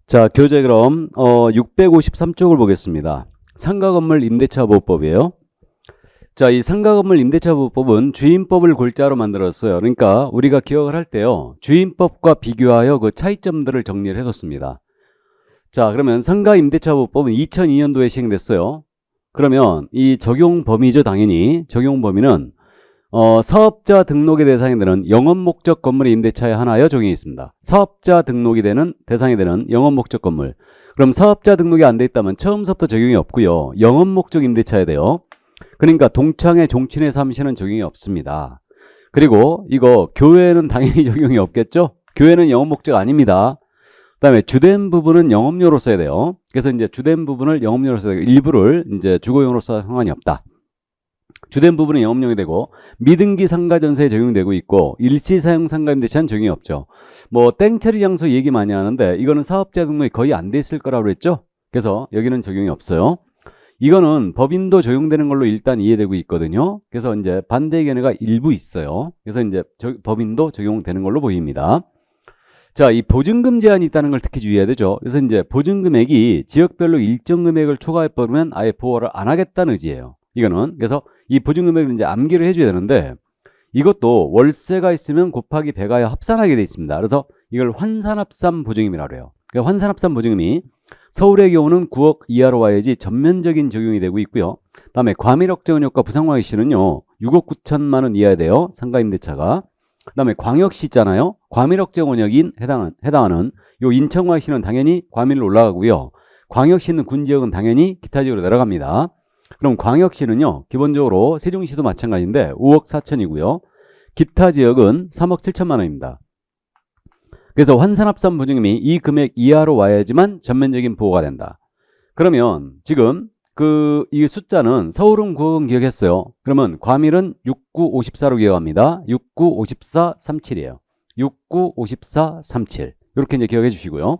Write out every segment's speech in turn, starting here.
자, 교재 그럼 653쪽을 보겠습니다. 상가건물 임대차 보호법이에요. 자, 이 상가건물 임대차 보호법은 주임법을 골자로 만들었어요. 그러니까 우리가 기억을 할 때요, 주임법과 비교하여 그 차이점들을 정리를 해뒀습니다. 자, 그러면 상가 임대차 보호법은 2002년도에 시행됐어요. 그러면 이 적용 범위죠, 당연히. 적용 범위는 사업자 등록의 대상이 되는 영업목적 건물의 임대차에 한하여 적용이 있습니다. 사업자 등록이 되는 대상이 되는 영업목적 건물. 그럼 사업자 등록이 안 돼 있다면 처음부터 적용이 없고요. 영업목적 임대차에 돼요. 그러니까 동창회 종친회 사무실은 적용이 없습니다. 그리고 이거 교회는 당연히 적용이 없겠죠? 교회는 영업목적 아닙니다. 그 다음에 주된 부분은 영업료로 써야 돼요. 그래서 이제 주된 부분을 영업료로 써야 되고 일부를 이제 주거용으로 써도 상관이 없다. 주된 부분은 영업용이 되고 미등기 상가 전세에 적용되고 있고 일시 사용 상가 임대차는 적용이 없죠. 뭐 땡처리 장소 얘기 많이 하는데 이거는 사업자 등록이 거의 안 돼 있을 거라고 그랬죠. 그래서 여기는 적용이 없어요. 이거는 법인도 적용되는 걸로 일단 이해되고 있거든요. 그래서 이제 반대 견해가 일부 있어요. 그래서 이제 법인도 적용되는 걸로 보입니다. 자, 이 보증금 제한이 있다는 걸 특히 주의해야 되죠. 그래서 이제 보증금액이 지역별로 일정 금액을 초과해버리면 아예 보호를 안 하겠다는 의지예요. 이거는 그래서 이 보증금액을 이제 암기를 해줘야 되는데 이것도 월세가 있으면 곱하기 배가에 합산하게 돼 있습니다. 그래서 이걸 환산합산 보증금이라고 해요. 그러니까 환산합산 보증금이 서울의 경우는 9억 이하로 와야지 전면적인 적용이 되고 있고요. 다음에 과밀억정은역과 부산광역시는요 6억 9천만 원 이하야 돼요. 상가임대차가. 그다음에 광역시 있잖아요. 과밀억정원역인 해당하는 요 인천광역시는 당연히 과밀로 올라가고요. 광역시 있는 군지역은 당연히 기타 지역으로 내려갑니다. 그럼 광역시는요 기본적으로 세종시도 마찬가지인데 5억 4천이고요. 기타 지역은 3억 7천만 원입니다. 그래서 환산합산 보증금이 이 금액 이하로 와야지만 전면적인 보호가 된다. 그러면 지금 이 숫자는 서울은 9억은 기억했어요. 그러면 과밀은 69, 54로 기억합니다. 69, 54, 37이에요. 69, 54, 37 이렇게 이제 기억해 주시고요.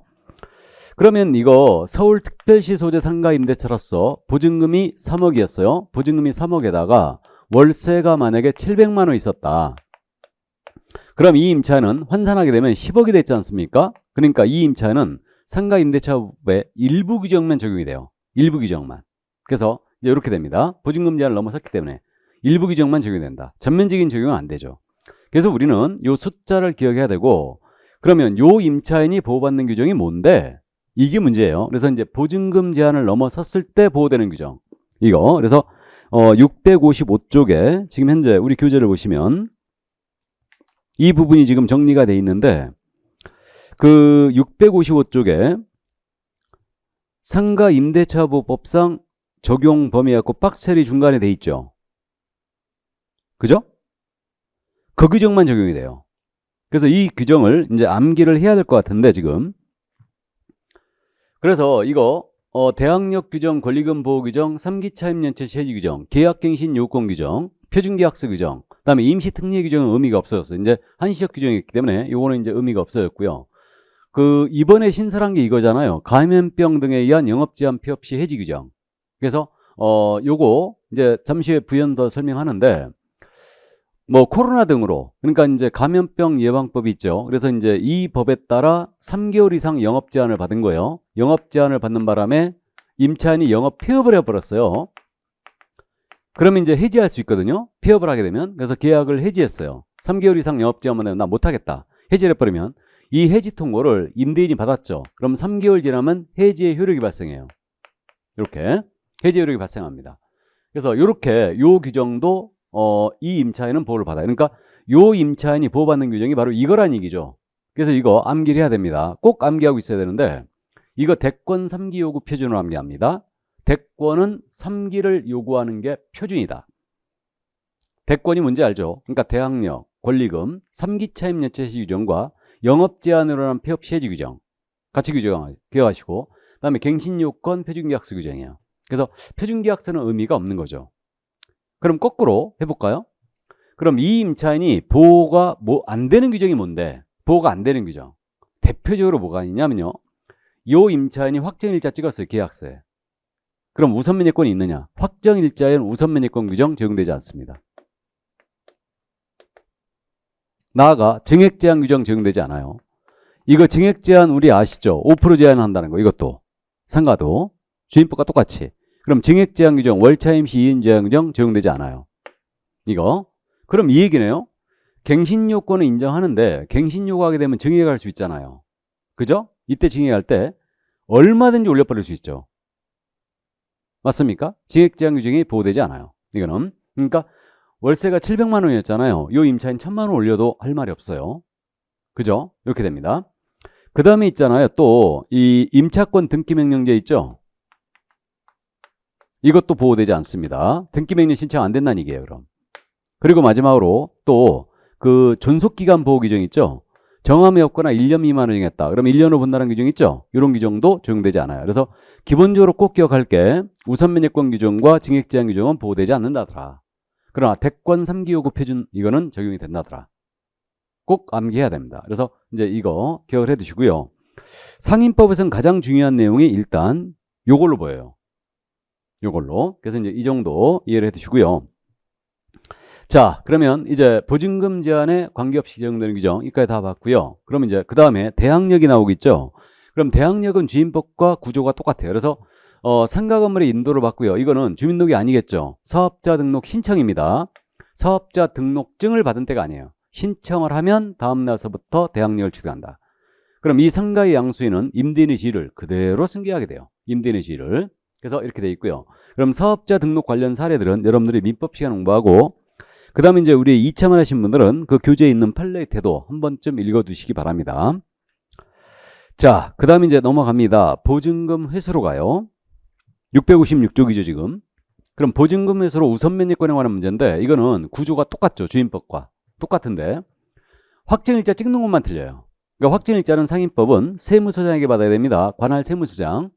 그러면 이거 서울특별시 소재 상가 임대차로서 보증금이 3억이었어요. 보증금이 3억에다가 월세가 만약에 700만 원 있었다. 그럼 이 임차는 환산하게 되면 10억이 됐지 않습니까? 그러니까 이 임차는 상가 임대차법의 일부 규정만 적용이 돼요. 일부 규정만. 그래서 이제 이렇게 됩니다. 보증금 제한을 넘어섰기 때문에 일부 규정만 적용이 된다. 전면적인 적용은 안 되죠. 그래서 우리는 이 숫자를 기억해야 되고 그러면 이 임차인이 보호받는 규정이 뭔데? 이게 문제예요. 그래서 이제 보증금 제한을 넘어섰을 때 보호되는 규정. 이거. 그래서 655쪽에 지금 현재 우리 교재를 보시면 이 부분이 지금 정리가 돼 있는데 그 655쪽에 상가 임대차보호법상 적용 범위하고 빡셀이 중간에 돼 있죠. 그죠? 그 규정만 적용이 돼요. 그래서 이 규정을 이제 암기를 해야 될 것 같은데 지금. 그래서 이거 대항력 규정, 권리금 보호 규정, 3기 차임연체 해지 규정, 계약갱신 요건 규정, 표준계약서 규정, 그다음에 임시특례 규정은 의미가 없어졌어요. 이제 한시적 규정이기 때문에 요거는 이제 의미가 없어졌고요. 그 이번에 신설한 게 이거잖아요. 감염병 등에 의한 영업제한 폐업 시 해지 규정. 그래서 요거 이제 잠시 후에 부연 더 설명하는데 뭐 코로나 등으로 그러니까 이제 감염병 예방법이 있죠. 그래서 이제 이 법에 따라 3개월 이상 영업 제한을 받은 거예요. 영업 제한을 받는 바람에 임차인이 영업 폐업을 해버렸어요. 그러면 이제 해지할 수 있거든요. 폐업을 하게 되면. 그래서 계약을 해지했어요. 3개월 이상 영업 제한만 되면 나 못하겠다. 해지를 해버리면 이 해지 통보를 임대인이 받았죠. 그럼 3개월 지나면 해지의 효력이 발생해요. 이렇게 해지 효력이 발생합니다. 그래서 이렇게 요 규정도 이 임차인은 보호를 받아요. 그러니까 요 임차인이 보호받는 규정이 바로 이거란 얘기죠. 그래서 이거 암기를 해야 됩니다. 꼭 암기하고 있어야 되는데 이거 대권 3기 요구 표준으로 암기합니다. 대권은 3기를 요구하는 게 표준이다. 대권이 뭔지 알죠? 그러니까 대항력, 권리금, 3기 차임연체 시 규정과 영업 제한으로 한 폐업 시해지 규정 같이 기억하시고 그다음에 갱신요건 표준계약서 규정이에요. 그래서 표준계약서는 의미가 없는 거죠. 그럼 거꾸로 해볼까요? 그럼 이 임차인이 보호가 안 되는 규정이 뭔데? 보호가 안 되는 규정. 대표적으로 뭐가 있냐면요. 이 임차인이 확정일자 찍었어요. 계약서에. 그럼 우선면예권이 있느냐? 확정일자에는 우선면예권 규정 적용되지 않습니다. 나아가 증액제한 규정 적용되지 않아요. 이거 증액 제한 우리 아시죠? 5% 제한한다는 거. 이것도 상가도 주임법과 똑같이. 그럼 증액 제한 규정, 월차 임시 2인 제한 규정 적용되지 않아요. 이거. 그럼 이 얘기네요. 갱신 요건을 인정하는데 갱신 요구하게 되면 증액할 수 있잖아요. 그죠? 이때 증액할 때 얼마든지 올려버릴 수 있죠. 맞습니까? 증액 제한 규정이 보호되지 않아요. 이거는. 그러니까 월세가 700만 원이었잖아요. 요 임차인 1000만 원 올려도 할 말이 없어요. 그죠? 이렇게 됩니다. 그 다음에 있잖아요. 또 이 임차권 등기명령제 있죠? 이것도 보호되지 않습니다. 등기명령 신청 안 된다는 얘기예요. 그럼. 그리고 마지막으로 또 그 존속기간 보호 규정 있죠? 정함이 없거나 1년 미만을 정했다. 그럼 1년 후 본다는 규정 있죠? 이런 규정도 적용되지 않아요. 그래서 기본적으로 꼭 기억할 게 우선 면역권 규정과 증액 제한 규정은 보호되지 않는다더라. 그러나 대권 3기 요구 표준 이거는 적용이 된다더라. 꼭 암기해야 됩니다. 그래서 이제 이거 기억을 해 두시고요. 상인법에서는 가장 중요한 내용이 일단 요걸로 보여요. 요걸로. 그래서 이제 이 정도 이해를 해 두시고요. 자, 그러면 이제 보증금 제한에 관계없이 적용되는 규정 여기까지 다 봤고요. 그러면 이제 그 다음에 대항력이 나오겠죠. 그럼 대항력은 주임법과 구조가 똑같아요. 그래서 상가 건물의 인도를 받고요. 이거는 주민등록이 아니겠죠. 사업자 등록 신청입니다. 사업자 등록증을 받은 때가 아니에요. 신청을 하면 다음 날서부터 대항력을 취득한다. 그럼 이 상가의 양수인은 임대인의 지위를 그대로 승계하게 돼요. 임대인의 지위를. 그래서 이렇게 돼 있고요. 그럼 사업자 등록 관련 사례들은 여러분들이 민법 시간 공부하고 그 다음에 이제 우리 2차만 하신 분들은 그 교재에 있는 판례의 태도 한 번쯤 읽어두시기 바랍니다. 자, 그 다음에 이제 넘어갑니다. 보증금 회수로 가요. 656쪽이죠, 지금. 그럼 보증금 회수로 우선 면역권에 관한 문제인데 이거는 구조가 똑같죠, 주임법과. 똑같은데 확정일자 찍는 것만 틀려요. 그러니까 확정일자는 상인법은 세무서장에게 받아야 됩니다. 관할 세무서장.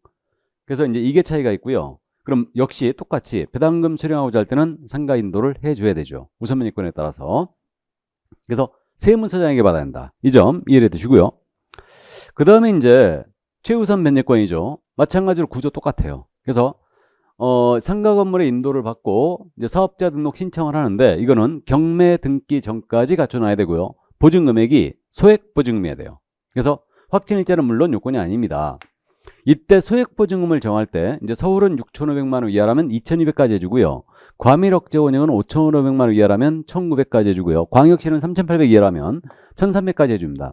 그래서 이제 이게 차이가 있고요. 그럼 역시 똑같이 배당금 수령하고자 할 때는 상가 인도를 해줘야 되죠. 우선 면역권에 따라서. 그래서 세무서장에게 받아야 한다. 이 점 이해해 두시고요. 그 다음에 이제 최우선 면역권이죠. 마찬가지로 구조 똑같아요. 그래서 상가 건물의 인도를 받고 이제 사업자 등록 신청을 하는데 이거는 경매 등기 전까지 갖춰놔야 되고요. 보증 금액이 소액 보증금이어야 돼요. 그래서 확정일자는 물론 요건이 아닙니다. 이때 소액 보증금을 정할 때 이제 서울은 6,500만 원 이하라면 2,200까지 해주고요. 과밀 억제 원형은 5,500만 원 이하라면 1,900까지 해주고요. 광역시는 3,800 이하라면 1,300까지 해줍니다.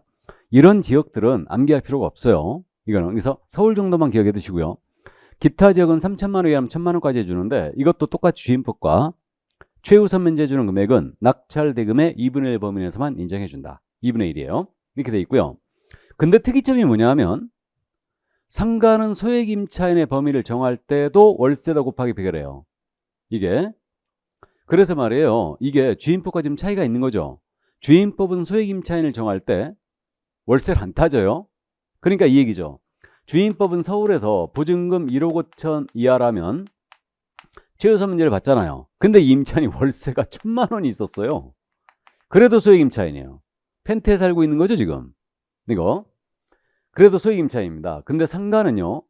이런 지역들은 암기할 필요가 없어요. 이거는 그래서 서울 정도만 기억해 두시고요. 기타 지역은 3,000만 원 이하면 1,000만 원까지 해주는데 이것도 똑같이 주임법과 최우선 면제 주는 금액은 낙찰 대금의 2분의 1 범위 내에서만 인정해준다. 2분의 1이에요. 이렇게 돼 있고요. 근데 특이점이 뭐냐 하면 상가는 소액 임차인의 범위를 정할 때도 월세다 곱하기 100을 해요. 이게. 그래서 말이에요. 이게 주임법과 지금 차이가 있는 거죠. 주임법은 소액 임차인을 정할 때 월세를 안 따져요. 그러니까 이 얘기죠. 주임법은 서울에서 보증금 1억 5천 이하라면 최우선 면제를 받잖아요. 근데 이 임차인이 월세가 1,000만 원이 있었어요. 그래도 소액 임차인이에요. 펜트에 살고 있는 거죠, 지금. 이거. 그래도 소액 임차인입니다. 근데 상가는요.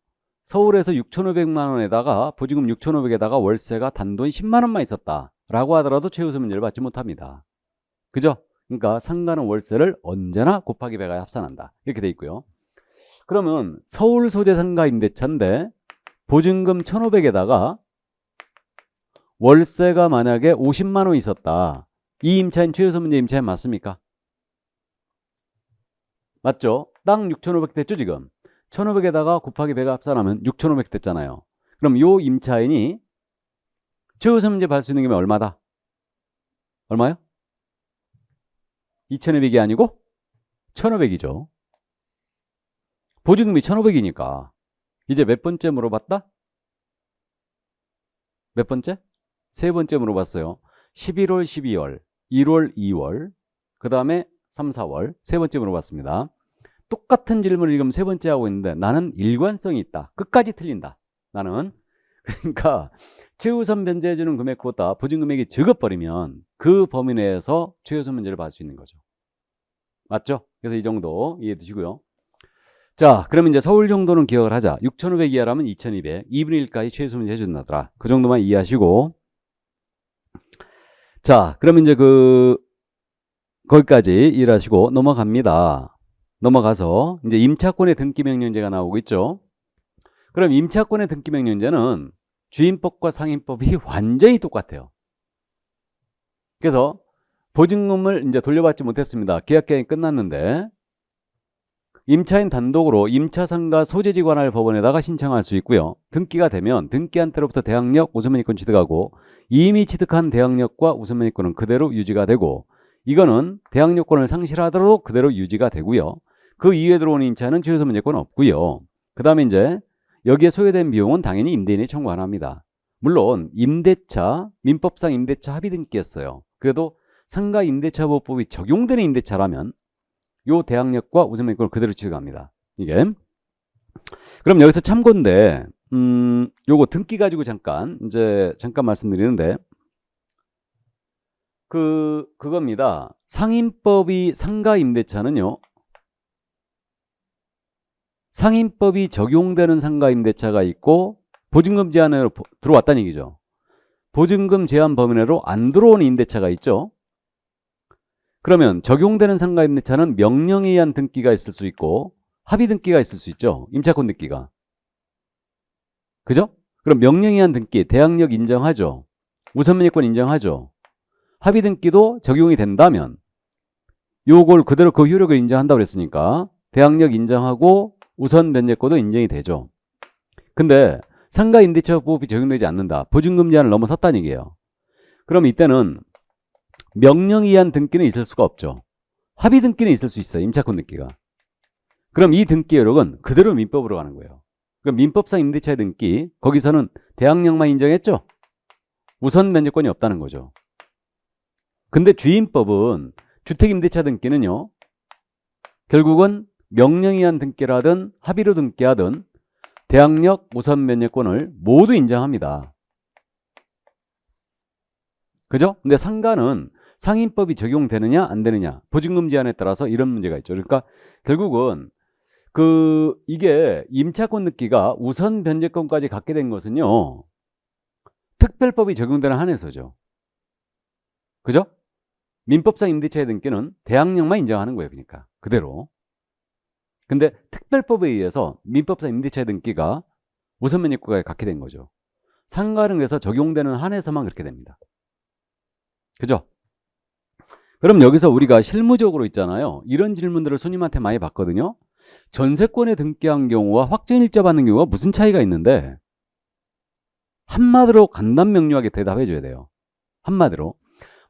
서울에서 6,500만 원에다가 보증금 6,500에다가 월세가 단돈 10만 원만 있었다라고 하더라도 최우선 면제를 받지 못합니다. 그죠? 그러니까 상가는 월세를 언제나 곱하기 100에 합산한다. 이렇게 돼 있고요. 그러면 서울 소재 상가 임대차인데 보증금 1,500에다가 월세가 만약에 50만 원 있었다. 이 임차인 최우선 면제 임차인 맞습니까? 맞죠? 땅 6,500 됐죠, 지금? 1,500에다가 곱하기 100 합산하면 6,500 됐잖아요. 그럼 요 임차인이 최우선 면제 받을 수 있는 게 얼마다? 얼마요? 2,200이 아니고 1,500이죠. 보증금이 1,500이니까 이제 몇 번째 물어봤다? 몇 번째? 세 번째 물어봤어요. 11월, 12월, 1월, 2월, 그 다음에 3, 4월 세 번째 물어봤습니다. 똑같은 질문을 지금 세 번째 하고 있는데 나는 일관성이 있다. 끝까지 틀린다. 나는. 그러니까 최우선 면제해주는 금액보다 보증금액이 적어버리면 그 범위 내에서 최우선 면제를 받을 수 있는 거죠. 맞죠? 그래서 이 정도 이해해 두시고요. 자, 그러면 이제 서울 정도는 기억을 하자. 6,500 이하라면 2,200, 2분의 1까지 최우선 면제 해준다더라. 그 정도만 이해하시고. 자, 그러면 이제 거기까지 이해하시고 넘어갑니다. 넘어가서 이제 임차권의 등기명령제가 나오고 있죠. 그럼 임차권의 등기명령제는 주임법과 상임법이 완전히 똑같아요. 그래서 보증금을 이제 돌려받지 못했습니다. 계약기간이 끝났는데 임차인 단독으로 임차상가 소재지 관할 법원에다가 신청할 수 있고요. 등기가 되면 등기한 때로부터 대항력 우선면허권 취득하고 이미 취득한 대항력과 우선면허권은 그대로 유지가 되고 이거는 대항력권을 상실하더라도 그대로 유지가 되고요. 그 이후에 들어오는 임차는 최우선면허권은 없고요. 그 다음에 이제 여기에 소요된 비용은 당연히 임대인이 청구 안 합니다. 물론 임대차, 민법상 임대차 합의 등기했어요. 그래도 상가 임대차보호법이 적용되는 임대차라면 요 대항력과 우선면허권을 그대로 취득합니다. 이게. 그럼 여기서 참고인데, 요거 등기 가지고 잠깐 말씀드리는데, 그겁니다. 상임법이 상가 임대차는요, 상임법이 적용되는 상가 임대차가 있고, 보증금 제한으로 들어왔다는 얘기죠. 보증금 제한 범위 내로 안 들어오는 임대차가 있죠. 그러면 적용되는 상가 임대차는 명령에 의한 등기가 있을 수 있고 합의 등기가 있을 수 있죠. 임차권 등기가. 그죠? 그럼 명령에 의한 등기, 대항력 인정하죠. 우선면허권 인정하죠. 합의 등기도 적용이 된다면 요걸 그대로 그 효력을 인정한다고 그랬으니까 대항력 인정하고 우선면허권도 인정이 되죠. 근데 상가 임대차보호법이 적용되지 않는다. 보증금 제한을 넘어섰다는 얘기예요. 그럼 이때는 명령에 의한 등기는 있을 수가 없죠. 합의 등기는 있을 수 있어요. 임차권 등기가. 그럼 이 등기 효력은 그대로 민법으로 가는 거예요. 그럼 민법상 임대차의 등기, 거기서는 대항력만 인정했죠. 우선 면제권이 없다는 거죠. 근데 주임법은 주택임대차 등기는요. 결국은 명령에 의한 등기라든 합의로 등기하든 대항력 우선 면제권을 모두 인정합니다. 그죠? 근데 상가는 상임법이 적용되느냐 안 되느냐 보증금 제한에 따라서 이런 문제가 있죠. 그러니까 결국은 이게 임차권 등기가 우선 변제권까지 갖게 된 것은요. 특별법이 적용되는 한에서죠. 그죠? 민법상 임대차의 등기는 대항력만 인정하는 거예요. 그러니까 그대로. 근데 특별법에 의해서 민법상 임대차의 등기가 우선 면제권까지 갖게 된 거죠. 상가는 그래서 적용되는 한에서만 그렇게 됩니다. 그죠? 그럼 여기서 우리가 실무적으로 있잖아요. 이런 질문들을 손님한테 많이 받거든요. 전세권에 등기한 경우와 확정일자 받는 경우가 무슨 차이가 있는데 한마디로 간단명료하게 대답해 줘야 돼요. 한마디로.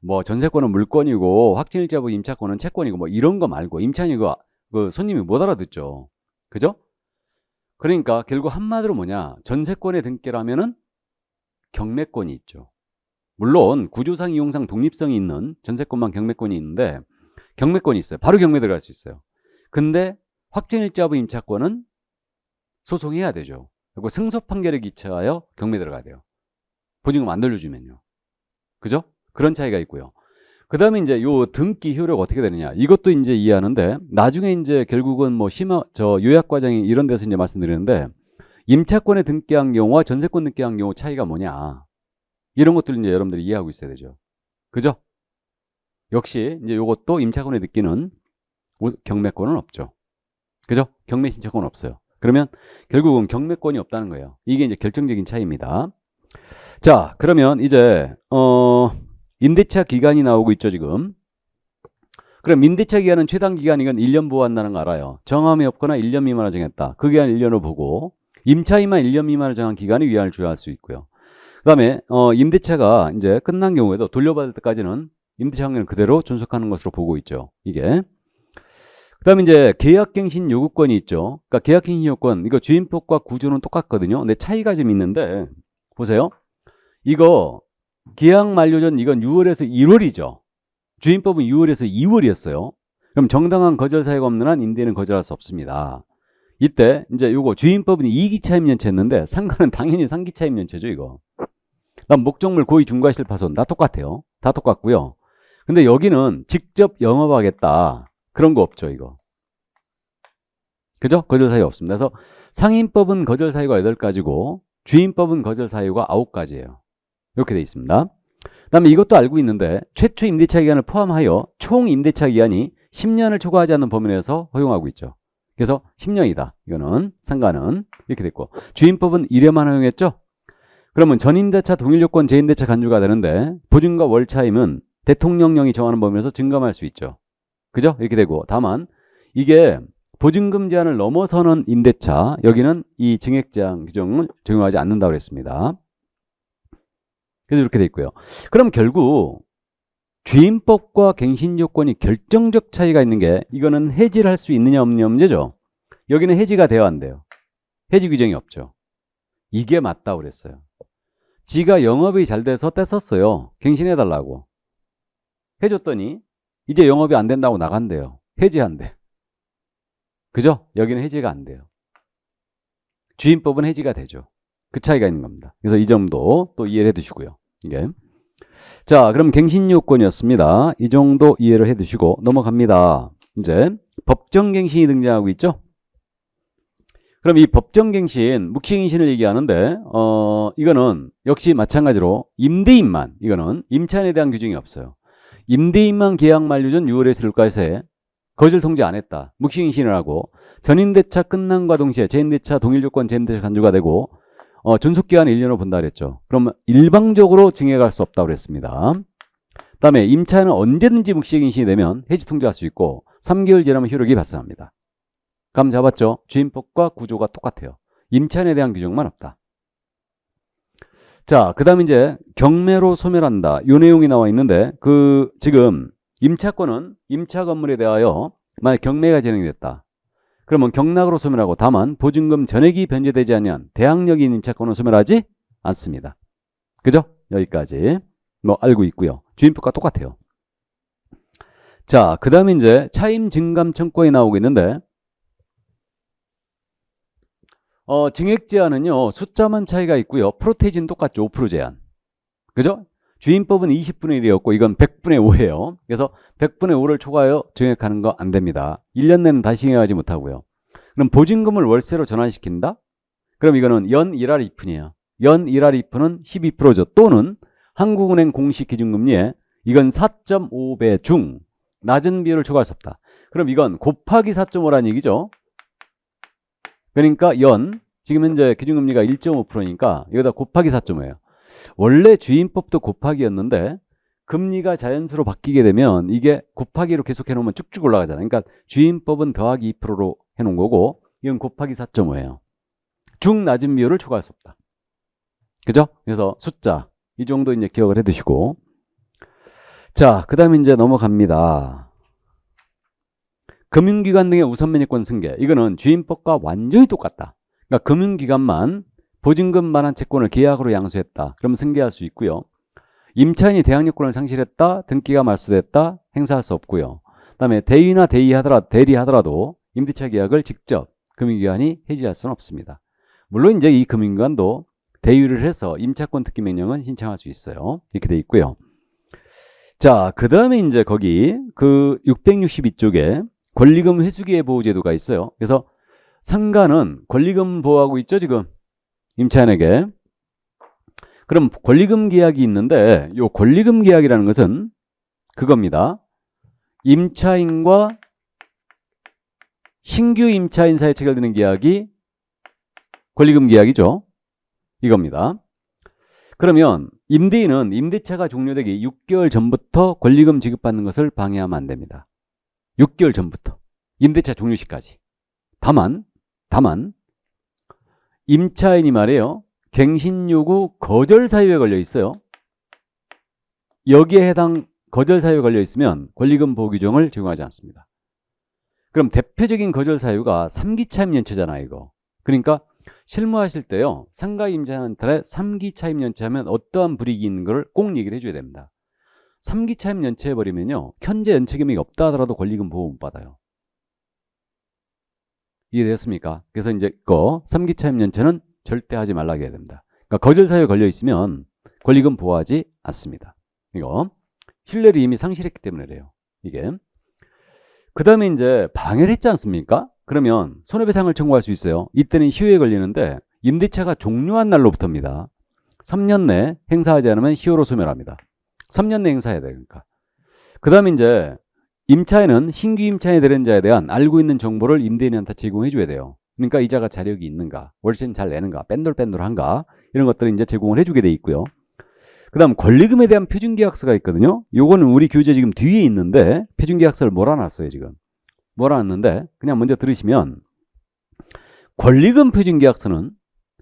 뭐 전세권은 물권이고 확정일자부 임차권은 채권이고 뭐 이런 거 말고 임차인이고 그 손님이 못 알아듣죠. 그죠? 그러니까 결국 한마디로 뭐냐. 전세권에 등기라면은 경매권이 있죠. 물론 구조상 이용상 독립성이 있는 전세권만 경매권이 있는데 경매권이 있어요. 바로 경매 들어갈 수 있어요. 근데 확정일자부 임차권은 소송해야 되죠. 그리고 승소 판결에 기초하여 경매 들어가야 돼요. 보증금 안 돌려주면요. 그죠? 그런 차이가 있고요. 그 다음에 이제 요 등기 효력 어떻게 되느냐. 이것도 이제 이해하는데 나중에 이제 결국은 뭐 요약과정이 이런 데서 이제 말씀드리는데 임차권에 등기한 경우와 전세권 등기한 경우 차이가 뭐냐. 이런 것들을 이제 여러분들이 이해하고 있어야 되죠. 그죠? 역시 이제 요것도 임차권에 등기는 경매권은 없죠. 그죠? 경매 신청권은 없어요. 그러면 결국은 경매권이 없다는 거예요. 이게 이제 결정적인 차이입니다. 자, 그러면 이제 임대차 기간이 나오고 있죠, 지금. 그럼 임대차 기간은 최단 기간이건 1년 보호한다는 거 알아요. 정함이 없거나 1년 미만을 정했다. 그 기간 1년을 보고 임차인만 1년 미만을 정한 기간에 위안을 주여할 수 있고요. 그 다음에 임대차가 이제 끝난 경우에도 돌려받을 때까지는 임대차 확률은 그대로 존속하는 것으로 보고 있죠. 이게. 그 다음에 이제 계약갱신 요구권이 있죠. 그러니까 계약갱신 요구권, 이거 주임법과 구조는 똑같거든요. 근데 차이가 좀 있는데 보세요. 이거 계약 만료 전 이건 6월에서 1월이죠. 주임법은 6월에서 2월이었어요. 그럼 정당한 거절 사유가 없는 한 임대인은 거절할 수 없습니다. 이때 이제 요거 주임법은 2기 차임연체였는데 상가는 당연히 3기 차임연체죠, 이거. 그다음 목적물 고의 중과실 파손 다 똑같아요. 다 똑같고요. 근데 여기는 직접 영업하겠다. 그런 거 없죠, 이거. 그죠? 거절 사유 없습니다. 그래서 상임법은 거절 사유가 8가지고 주임법은 거절 사유가 9가지예요. 이렇게 돼 있습니다. 그 다음에 이것도 알고 있는데 최초 임대차 기간을 포함하여 총 임대차 기간이 10년을 초과하지 않는 범위 내에서 허용하고 있죠. 그래서 10년이다. 이거는 상가는 이렇게 됐고, 주임법은 1회만 허용했죠. 그러면 전임대차 동일요건 재임대차 간주가 되는데 보증과 월차임은 대통령령이 정하는 범위에서 증감할 수 있죠. 그죠? 이렇게 되고, 다만 이게 보증금 제한을 넘어서는 임대차, 여기는 이 증액 제한 규정을 적용하지 않는다고 그랬습니다. 그래서 이렇게 돼 있고요. 그럼 결국 주임법과 갱신요건이 결정적 차이가 있는 게, 이거는 해지를 할 수 있느냐 없느냐 문제죠. 여기는 해지가 돼야 안 돼요. 해지 규정이 없죠. 이게 맞다고 그랬어요. 지가 영업이 잘 돼서 뗐었어요. 갱신해달라고. 해줬더니 이제 영업이 안 된다고 나간대요. 해지한대. 그죠? 여기는 해지가 안 돼요. 주임법은 해지가 되죠. 그 차이가 있는 겁니다. 그래서 이 점도 또 이해를 해두시고요. 이게. 자, 그럼 갱신요건이었습니다. 이 정도 이해를 해두시고 넘어갑니다. 이제 법정갱신이 등장하고 있죠. 그럼 이 법정갱신, 묵시갱신을 얘기하는데 이거는 역시 마찬가지로 임대인만, 이거는 임차인에 대한 규정이 없어요. 임대인만 계약 만료 전 6월에 들어가서 거절 통지 안 했다. 묵시갱신을 하고, 전임대차 끝난과 동시에 재임대차 동일조건 재임대차 간주가 되고 존속기간을 1년으로 본다 그랬죠. 그러면 일방적으로 증액할 수 없다고 그랬습니다. 그 다음에 임차인은 언제든지 묵시갱신이 되면 해지 통지할 수 있고 3개월 지나면 효력이 발생합니다. 감 잡았죠? 주임법과 구조가 똑같아요. 임차인에 대한 규정만 없다. 자, 그 다음 이제 경매로 소멸한다. 이 내용이 나와 있는데, 지금 임차권은 임차 건물에 대하여 만약 경매가 진행됐다. 그러면 경락으로 소멸하고, 다만 보증금 전액이 변제되지 않으면 대항력인 임차권은 소멸하지 않습니다. 그죠? 여기까지 뭐 알고 있고요. 주임법과 똑같아요. 자, 그 다음에 이제 차임 증감 청구권이 나오고 있는데, 증액 제한은요, 숫자만 차이가 있고요. 프로테이지는 똑같죠. 5% 제한. 그죠? 주임법은 20분의 1이었고, 이건 100분의 5예요. 그래서 100분의 5를 초과하여 증액하는 거 안 됩니다. 1년 내는 다시 증액하지 못하고요. 그럼 보증금을 월세로 전환시킨다? 그럼 이거는 연 1할 2푼이에요. 연 1할 2푼은 12%죠. 또는 한국은행 공식 기준금리에 이건 4.5배 중 낮은 비율을 초과할 수 없다. 그럼 이건 곱하기 4.5라는 얘기죠. 그러니까 지금 현재 기준금리가 1.5%니까 여기다 곱하기 4.5예요. 원래 주임법도 곱하기였는데 금리가 자연수로 바뀌게 되면 이게 곱하기로 계속 해놓으면 쭉쭉 올라가잖아요. 그러니까 주임법은 더하기 2%로 해놓은 거고, 이건 곱하기 4.5예요. 중 낮은 비율을 초과할 수 없다. 그죠? 그래서 숫자 이 정도 이제 기억을 해두시고, 자, 그 다음에 이제 넘어갑니다. 금융기관 등의 우선 면역권 승계, 이거는 주임법과 완전히 똑같다. 그러니까 금융기관만 보증금만한 채권을 계약으로 양수했다. 그럼 승계할 수 있고요. 임차인이 대항력권을 상실했다, 등기가 말소됐다, 행사할 수 없고요. 그다음에 대위나 대리하더라도 임대차 계약을 직접 금융기관이 해지할 수는 없습니다. 물론 이제 이 금융기관도 대위를 해서 임차권 특기 명령은 신청할 수 있어요. 이렇게 돼 있고요. 자, 그 다음에 이제 거기 662쪽에 권리금 회수기회 보호제도가 있어요. 그래서 상가는 권리금 보호하고 있죠, 지금 임차인에게. 그럼 권리금 계약이 있는데, 이 권리금 계약이라는 것은 그겁니다. 임차인과 신규 임차인 사이에 체결되는 계약이 권리금 계약이죠. 이겁니다. 그러면 임대인은 임대차가 종료되기 6개월 전부터 권리금 지급받는 것을 방해하면 안 됩니다. 6개월 전부터 임대차 종료 시까지. 다만 임차인이 말이에요, 갱신 요구 거절 사유에 걸려 있어요. 여기에 해당 거절 사유에 걸려 있으면 권리금 보호 규정을 적용하지 않습니다. 그럼 대표적인 거절 사유가 3기 차임 연체잖아요, 이거. 그러니까 실무하실 때요, 상가 임차인한테 3기 차임 연체하면 어떠한 불이익이 있는 걸 꼭 얘기를 해줘야 됩니다. 3기 차임 연체해버리면요, 현재 연체 금액이 없다 하더라도 권리금 보호 못 받아요. 이해되셨습니까? 그래서 이제 3기 차임 연체는 절대 하지 말라고 해야 됩니다. 그러니까 거절 사유에 걸려 있으면 권리금 보호하지 않습니다. 이거 신뢰를 이미 상실했기 때문에 그래요. 이게. 그 다음에 이제 방해를 했지 않습니까? 그러면 손해배상을 청구할 수 있어요. 이때는 희우에 걸리는데 임대차가 종료한 날로부터입니다. 3년 내 행사하지 않으면 희우로 소멸합니다. 3년 내 행사해야 되니까. 그 다음에 이제 임차인은 신규 임차인이 되는 자에 대한 알고 있는 정보를 임대인한테 제공해 줘야 돼요. 그러니까 이자가 자력이 있는가, 월세는 잘 내는가, 뺀돌뺀돌한가, 이런 것들을 이제 제공을 해주게 돼 있고요. 그 다음 권리금에 대한 표준계약서가 있거든요. 요거는 우리 교재 지금 뒤에 있는데 표준계약서를 몰아놨어요. 지금 몰아놨는데 그냥 먼저 들으시면, 권리금 표준계약서는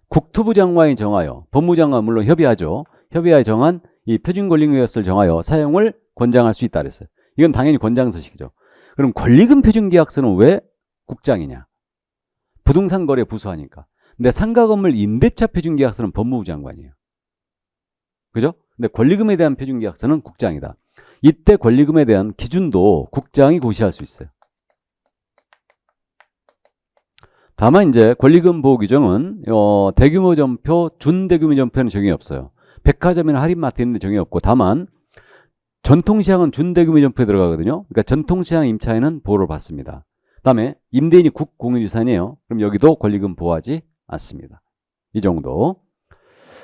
국토부 장관이 정하여, 법무장관 물론 협의하죠. 협의하에 정한 이 표준권리금계약서를 정하여 사용을 권장할 수 있다 그랬어요. 이건 당연히 권장서식이죠. 그럼 권리금 표준계약서는 왜 국장이냐? 부동산 거래 부수하니까. 근데 상가 건물 임대차 표준계약서는 법무부 장관이에요. 그죠? 근데 권리금에 대한 표준계약서는 국장이다. 이때 권리금에 대한 기준도 국장이 고시할 수 있어요. 다만 이제 권리금 보호 규정은 대규모 점포, 준대규모 점포에는 적용이 없어요. 백화점이나 할인마트 있는 데 적용이 없고, 다만 전통시장은 준대규모 점포에 들어가거든요. 그러니까 전통시장 임차인은 보호를 받습니다. 다음에 임대인이 국공유유산이에요. 그럼 여기도 권리금 보호하지 않습니다. 이 정도.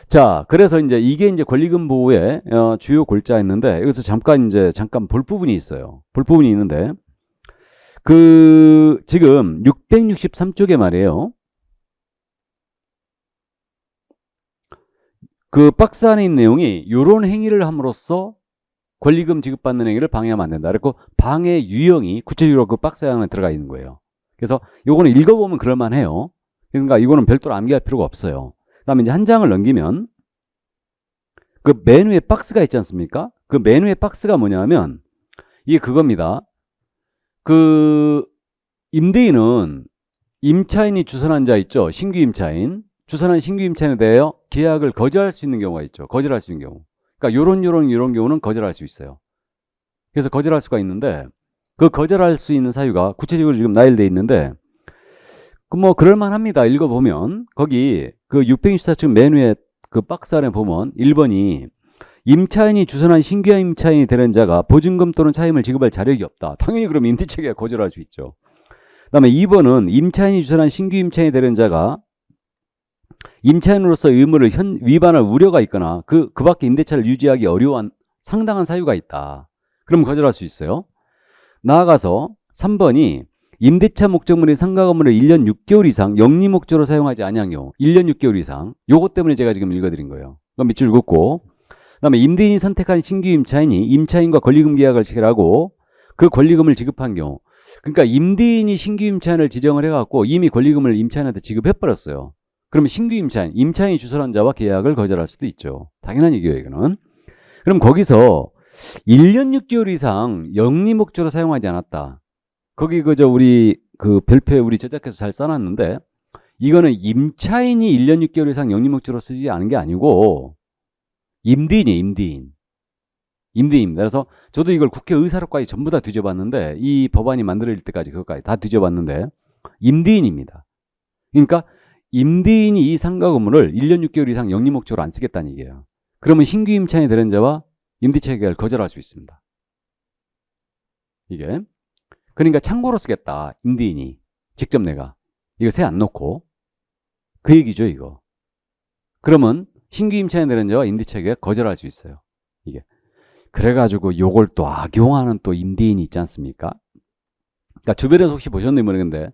자, 그래서 이게 이제 권리금 보호의 주요 골자였는데, 여기서 잠깐 볼 부분이 있어요. 볼 부분이 있는데, 지금 663쪽에 말이에요. 그 박스 안에 있는 내용이 이런 행위를 함으로써 권리금 지급받는 행위를 방해하면 안 된다. 그리고 방해 유형이 구체적으로 그 박스 안에 들어가 있는 거예요. 그래서 요거는 읽어보면 그럴만해요. 그러니까 이거는 별도로 암기할 필요가 없어요. 그다음에 이제 한 장을 넘기면 그 맨 위에 박스가 있지 않습니까? 그 맨 위에 박스가 뭐냐면 이게 그겁니다. 그 임대인은 임차인이 주선한 자 있죠. 신규 임차인. 주선한 신규 임차인에 대하여 계약을 거절할 수 있는 경우가 있죠. 거절할 수 있는 경우. 그러니까 요런 경우는 거절할 수 있어요. 그래서 거절할 수가 있는데, 그 거절할 수 있는 사유가 구체적으로 지금 나열되어 있는데, 뭐 그럴만합니다. 읽어보면 거기 그 664층 맨 위에 그 박스 안에 보면 1번이 임차인이 주선한 신규 임차인이 되는 자가 보증금 또는 차임을 지급할 자력이 없다. 당연히 그럼 임대차계가 거절할 수 있죠. 그 다음에 2번은 임차인이 주선한 신규 임차인이 되는 자가 임차인으로서 의무를 위반할 우려가 있거나 그 밖에 임대차를 유지하기 어려운 상당한 사유가 있다. 그럼 거절할 수 있어요. 나아가서 3번이 임대차 목적물인 상가 건물을 1년 6개월 이상 영리 목적으로 사용하지 아니한 경우, 1년 6개월 이상, 요것 때문에 제가 지금 읽어드린 거예요. 그럼 밑줄 긋고, 그다음에 임대인이 선택한 신규 임차인이 임차인과 권리금 계약을 체결하고 그 권리금을 지급한 경우, 그러니까 임대인이 신규 임차인을 지정을 해갖고 이미 권리금을 임차인한테 지급해버렸어요. 그러면 신규 임차인이 주선한 자와 계약을 거절할 수도 있죠. 당연한 얘기예요, 이거는. 그럼 거기서 1년 6개월 이상 영리 목적으로 사용하지 않았다. 거기 우리 그 별표에 우리 제작해서 잘 써놨는데, 이거는 임차인이 1년 6개월 이상 영리 목적으로 쓰지 않은 게 아니고 임대인이에요, 임대인입니다. 그래서 저도 이걸 국회의사록까지 전부 다 뒤져봤는데, 이 법안이 만들어질 때까지 그것까지 다 뒤져봤는데 임대인입니다. 그러니까 임대인이 이 상가 건물을 1년 6개월 이상 영리 목적으로 안 쓰겠다는 얘기예요. 그러면 신규 임차인이 되는 자와 임대차 계약을 거절할 수 있습니다. 이게. 그러니까 참고로 쓰겠다. 임대인이. 직접 내가. 이거 세 안 넣고. 그 얘기죠, 이거. 그러면 신규 임차인이 되는 자와 임대차 계약 거절할 수 있어요. 이게. 그래가지고 요걸 또 악용하는 또 임대인이 있지 않습니까? 그러니까 주변에서 혹시 보셨는지 모르겠는데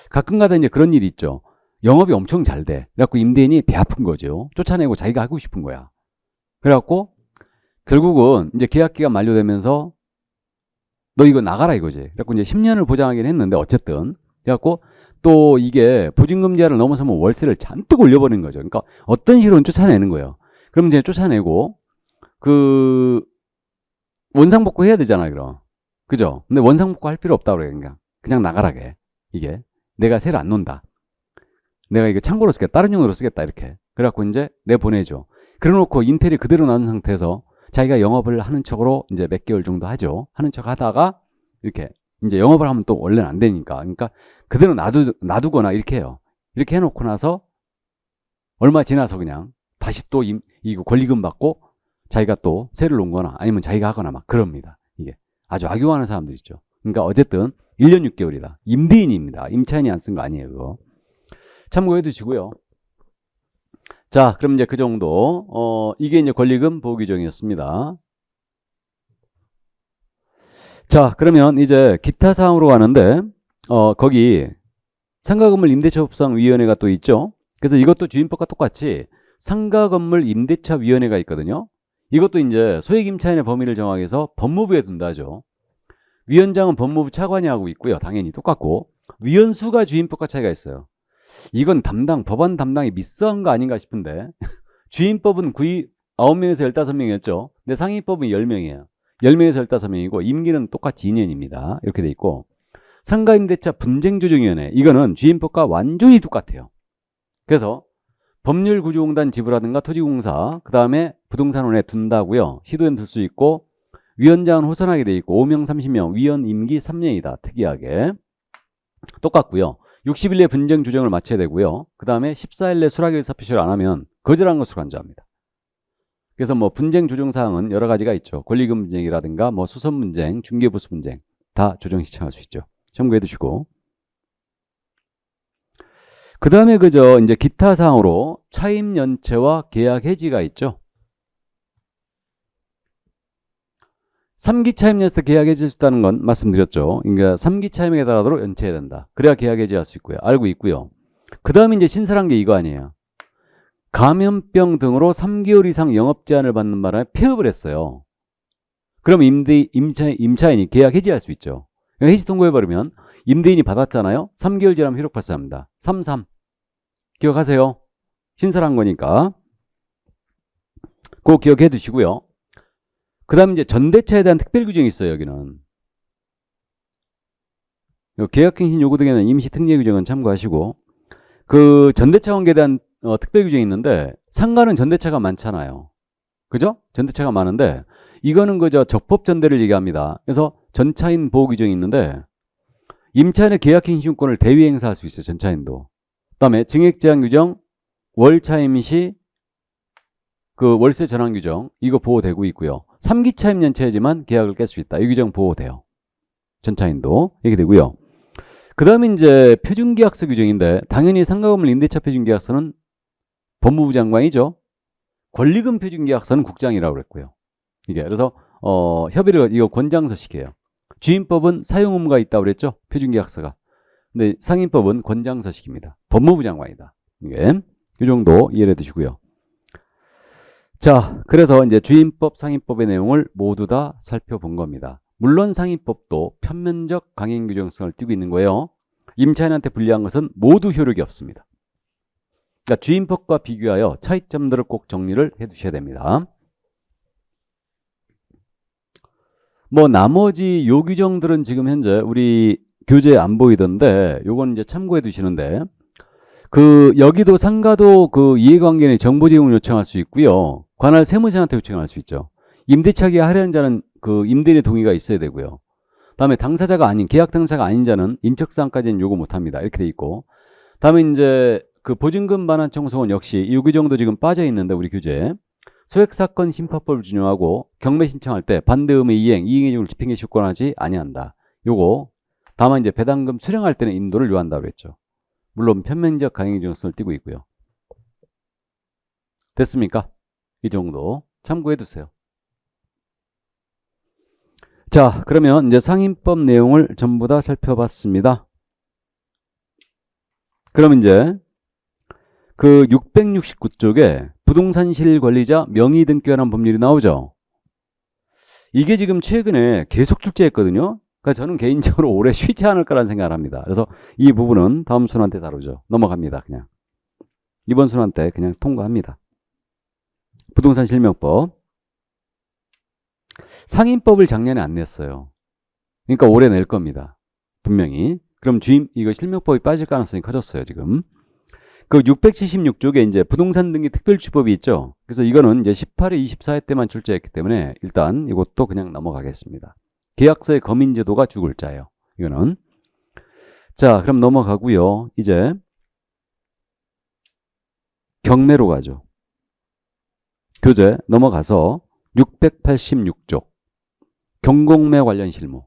가끔가다 이제 그런 일이 있죠. 영업이 엄청 잘 돼. 그래갖고 임대인이 배 아픈 거죠. 쫓아내고 자기가 하고 싶은 거야. 그래갖고 결국은 이제 계약기간 만료되면서 너 이거 나가라 이거지. 그래갖고 이제 10년을 보장하긴 했는데 어쨌든. 그래갖고 또 이게 보증금제한을 넘어서면 월세를 잔뜩 올려버리는 거죠. 그러니까 어떤 식으로는 쫓아내는 거예요. 그럼 이제 쫓아내고 그 원상복구 해야 되잖아요, 그럼. 그죠? 근데 원상복구 할 필요 없다 그래요. 그냥 나가라게. 이게 내가 세를 안 논다. 내가 이거 참고로 쓰겠다. 다른 용도로 쓰겠다. 이렇게. 그래갖고 이제 내보내죠. 그래놓고 인텔이 그대로 놔둔 상태에서 자기가 영업을 하는 척으로 이제 몇 개월 정도 하죠. 하는 척 하다가 이렇게 이제 영업을 하면 또 원래는 안 되니까. 그러니까 그대로 놔두거나 이렇게 해요. 이렇게 해놓고 나서 얼마 지나서 그냥 다시 또 이거 권리금 받고 자기가 또 세를 놓거나 아니면 자기가 하거나 막 그럽니다. 이게 아주 악용하는 사람들 있죠. 그러니까 어쨌든 1년 6개월이다. 임대인입니다. 임차인이 안 쓴 거 아니에요, 그거. 참고해 두시고요. 자, 그럼 이제 그 정도. 이게 이제 권리금 보호 규정이었습니다. 자, 그러면 이제 기타 사항으로 가는데, 거기 상가건물 임대차법상 위원회가 또 있죠. 그래서 이것도 주임법과 똑같이 상가건물 임대차 위원회가 있거든요. 이것도 이제 소액임차인의 범위를 정하기 위해서 법무부에 둔다죠. 위원장은 법무부 차관이 하고 있고요. 당연히 똑같고. 위원수가 주임법과 차이가 있어요. 이건 법안 담당이 미스한 거 아닌가 싶은데 주임법은 9명에서 15명이었죠. 근데 상임법은 10명이에요. 10명에서 15명이고 임기는 똑같이 2년입니다. 이렇게 돼 있고 상가임대차 분쟁조정위원회 이거는 주임법과 완전히 똑같아요. 그래서 법률구조공단 지부라든가 토지공사 그 다음에 부동산원에 둔다고요. 시도엔 둘 수 있고 위원장은 호선하게 돼 있고 5명 30명 위원 임기 3년이다. 특이하게 똑같고요. 60일 내 분쟁 조정을 마쳐야 되고요. 그 다음에 14일 내 수락 의사 표시를 안 하면 거절한 것으로 간주합니다. 그래서 뭐 분쟁 조정 사항은 여러 가지가 있죠. 권리금 분쟁이라든가 뭐 수선 분쟁, 중개부수 분쟁 다 조정 신청할 수 있죠. 참고해 두시고. 그 다음에 그저 이제 기타 사항으로 차임 연체와 계약 해지가 있죠. 3기 차임 연체 계약 해지할 수 있다는 건 말씀드렸죠. 그러니까 3기 차임에 해당하도록 연체해야 된다. 그래야 계약 해지할 수 있고요. 알고 있고요. 그 다음에 이제 신설한 게 이거 아니에요. 감염병 등으로 3개월 이상 영업 제한을 받는 바람에 폐업을 했어요. 그럼 임차인이 계약 해지할 수 있죠. 해지 통고해버리면 임대인이 받았잖아요. 3개월 지나면 효력 발생합니다. 33. 기억하세요. 신설한 거니까. 그거 기억해 두시고요. 그 다음 이제 전대차에 대한 특별 규정이 있어요. 여기는. 계약갱신 요구 등에 대한 임시 특례 규정은 참고하시고 그 전대차 관계에 대한 특별 규정이 있는데 상가는 전대차가 많잖아요. 그죠? 전대차가 많은데 이거는 그저 적법 전대를 얘기합니다. 그래서 전차인 보호 규정이 있는데 임차인의 계약갱신권을 대위 행사할 수 있어요. 전차인도. 그다음에 증액 제한 규정, 월차임 시 그 월세 전환 규정 이거 보호되고 있고요. 3기 차임 연체지만 계약을 깰 수 있다. 이 규정 보호돼요. 전차인도 이렇게 되고요. 그 다음에 이제 표준계약서 규정인데 당연히 상가건물 임대차 표준계약서는 법무부 장관이죠. 권리금 표준계약서는 국장이라고 그랬고요. 이게 그래서 협의를 이거 권장서식이에요. 주임법은 사용 의무가 있다고 그랬죠. 표준계약서가. 근데 상임법은 권장서식입니다. 법무부 장관이다. 이게 이 정도 이해해 두시고요. 자, 그래서 이제 주임법, 상임법의 내용을 모두 다 살펴본 겁니다. 물론 상임법도 편면적 강행 규정성을 띠고 있는 거예요. 임차인한테 불리한 것은 모두 효력이 없습니다. 그러니까 주임법과 비교하여 차이점들을 꼭 정리를 해 두셔야 됩니다. 뭐 나머지 요 규정들은 지금 현재 우리 교재에 안 보이던데 요건 이제 참고해 두시는데 그 여기도 상가도 그 이해관계인의 정보 제공을 요청할 수 있고요. 관할 세무사한테 요청할 수 있죠. 임대차 계약하려는 자는 그 임대인의 동의가 있어야 되고요. 다음에 당사자가 아닌 계약 당사자가 아닌 자는 인적사항까지는 요구 못합니다. 이렇게 돼 있고. 다음에 이제 그 보증금 반환 청소는 역시 이 규정도 지금 빠져 있는데 우리 교재에 소액사건 심파법을 준용하고 경매 신청할 때 반대 의무 이행, 이행의중을 집행에 실권하지 아니한다. 요거 다만 이제 배당금 수령할 때는 인도를 요한다고 그랬죠. 물론 편면적 강행 규정성을 띠고 있고요. 됐습니까? 이 정도 참고해 두세요. 자, 그러면 이제 상임법 내용을 전부 다 살펴봤습니다. 그럼 이제 그 669쪽에 부동산 실일 관리자 명의 등기관한 법률이 나오죠. 이게 지금 최근에 계속 출제했거든요. 그러니까 저는 개인적으로 오래 쉬지 않을 거라는 생각을 합니다. 그래서 이 부분은 다음 순환 때 다루죠. 넘어갑니다. 그냥. 이번 순환 때 그냥 통과합니다. 부동산 실명법. 상임법을 작년에 안 냈어요. 그러니까 올해 낼 겁니다. 분명히. 그럼 이거 실명법이 빠질 가능성이 커졌어요, 지금. 그 676쪽에 이제 부동산 등기 특별취법이 있죠. 그래서 이거는 이제 18회, 24회 때만 출제했기 때문에 일단 이것도 그냥 넘어가겠습니다. 계약서의 거민제도가 주 글자예요. 이거는. 자, 그럼 넘어가고요. 이제 경매로 가죠. 교재 넘어가서 686쪽 경공매 관련 실무.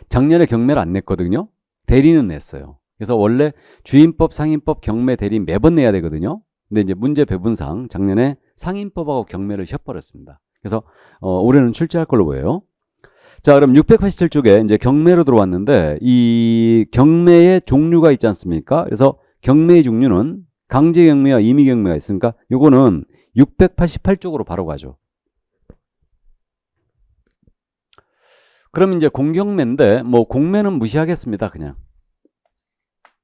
작년에 경매를 안 냈거든요. 대리는 냈어요. 그래서 원래 주임법, 상임법, 경매, 대리 매번 내야 되거든요. 근데 이제 문제 배분상 작년에 상임법하고 경매를 쉬어버렸습니다. 그래서 올해는 출제할 걸로 보여요. 자, 그럼 687쪽에 이제 경매로 들어왔는데 이 경매의 종류가 있지 않습니까? 그래서 경매의 종류는 강제 경매와 임의 경매가 있으니까 요거는 688쪽으로 바로 가죠. 그럼 이제 공경매인데 뭐 공매는 무시하겠습니다. 그냥.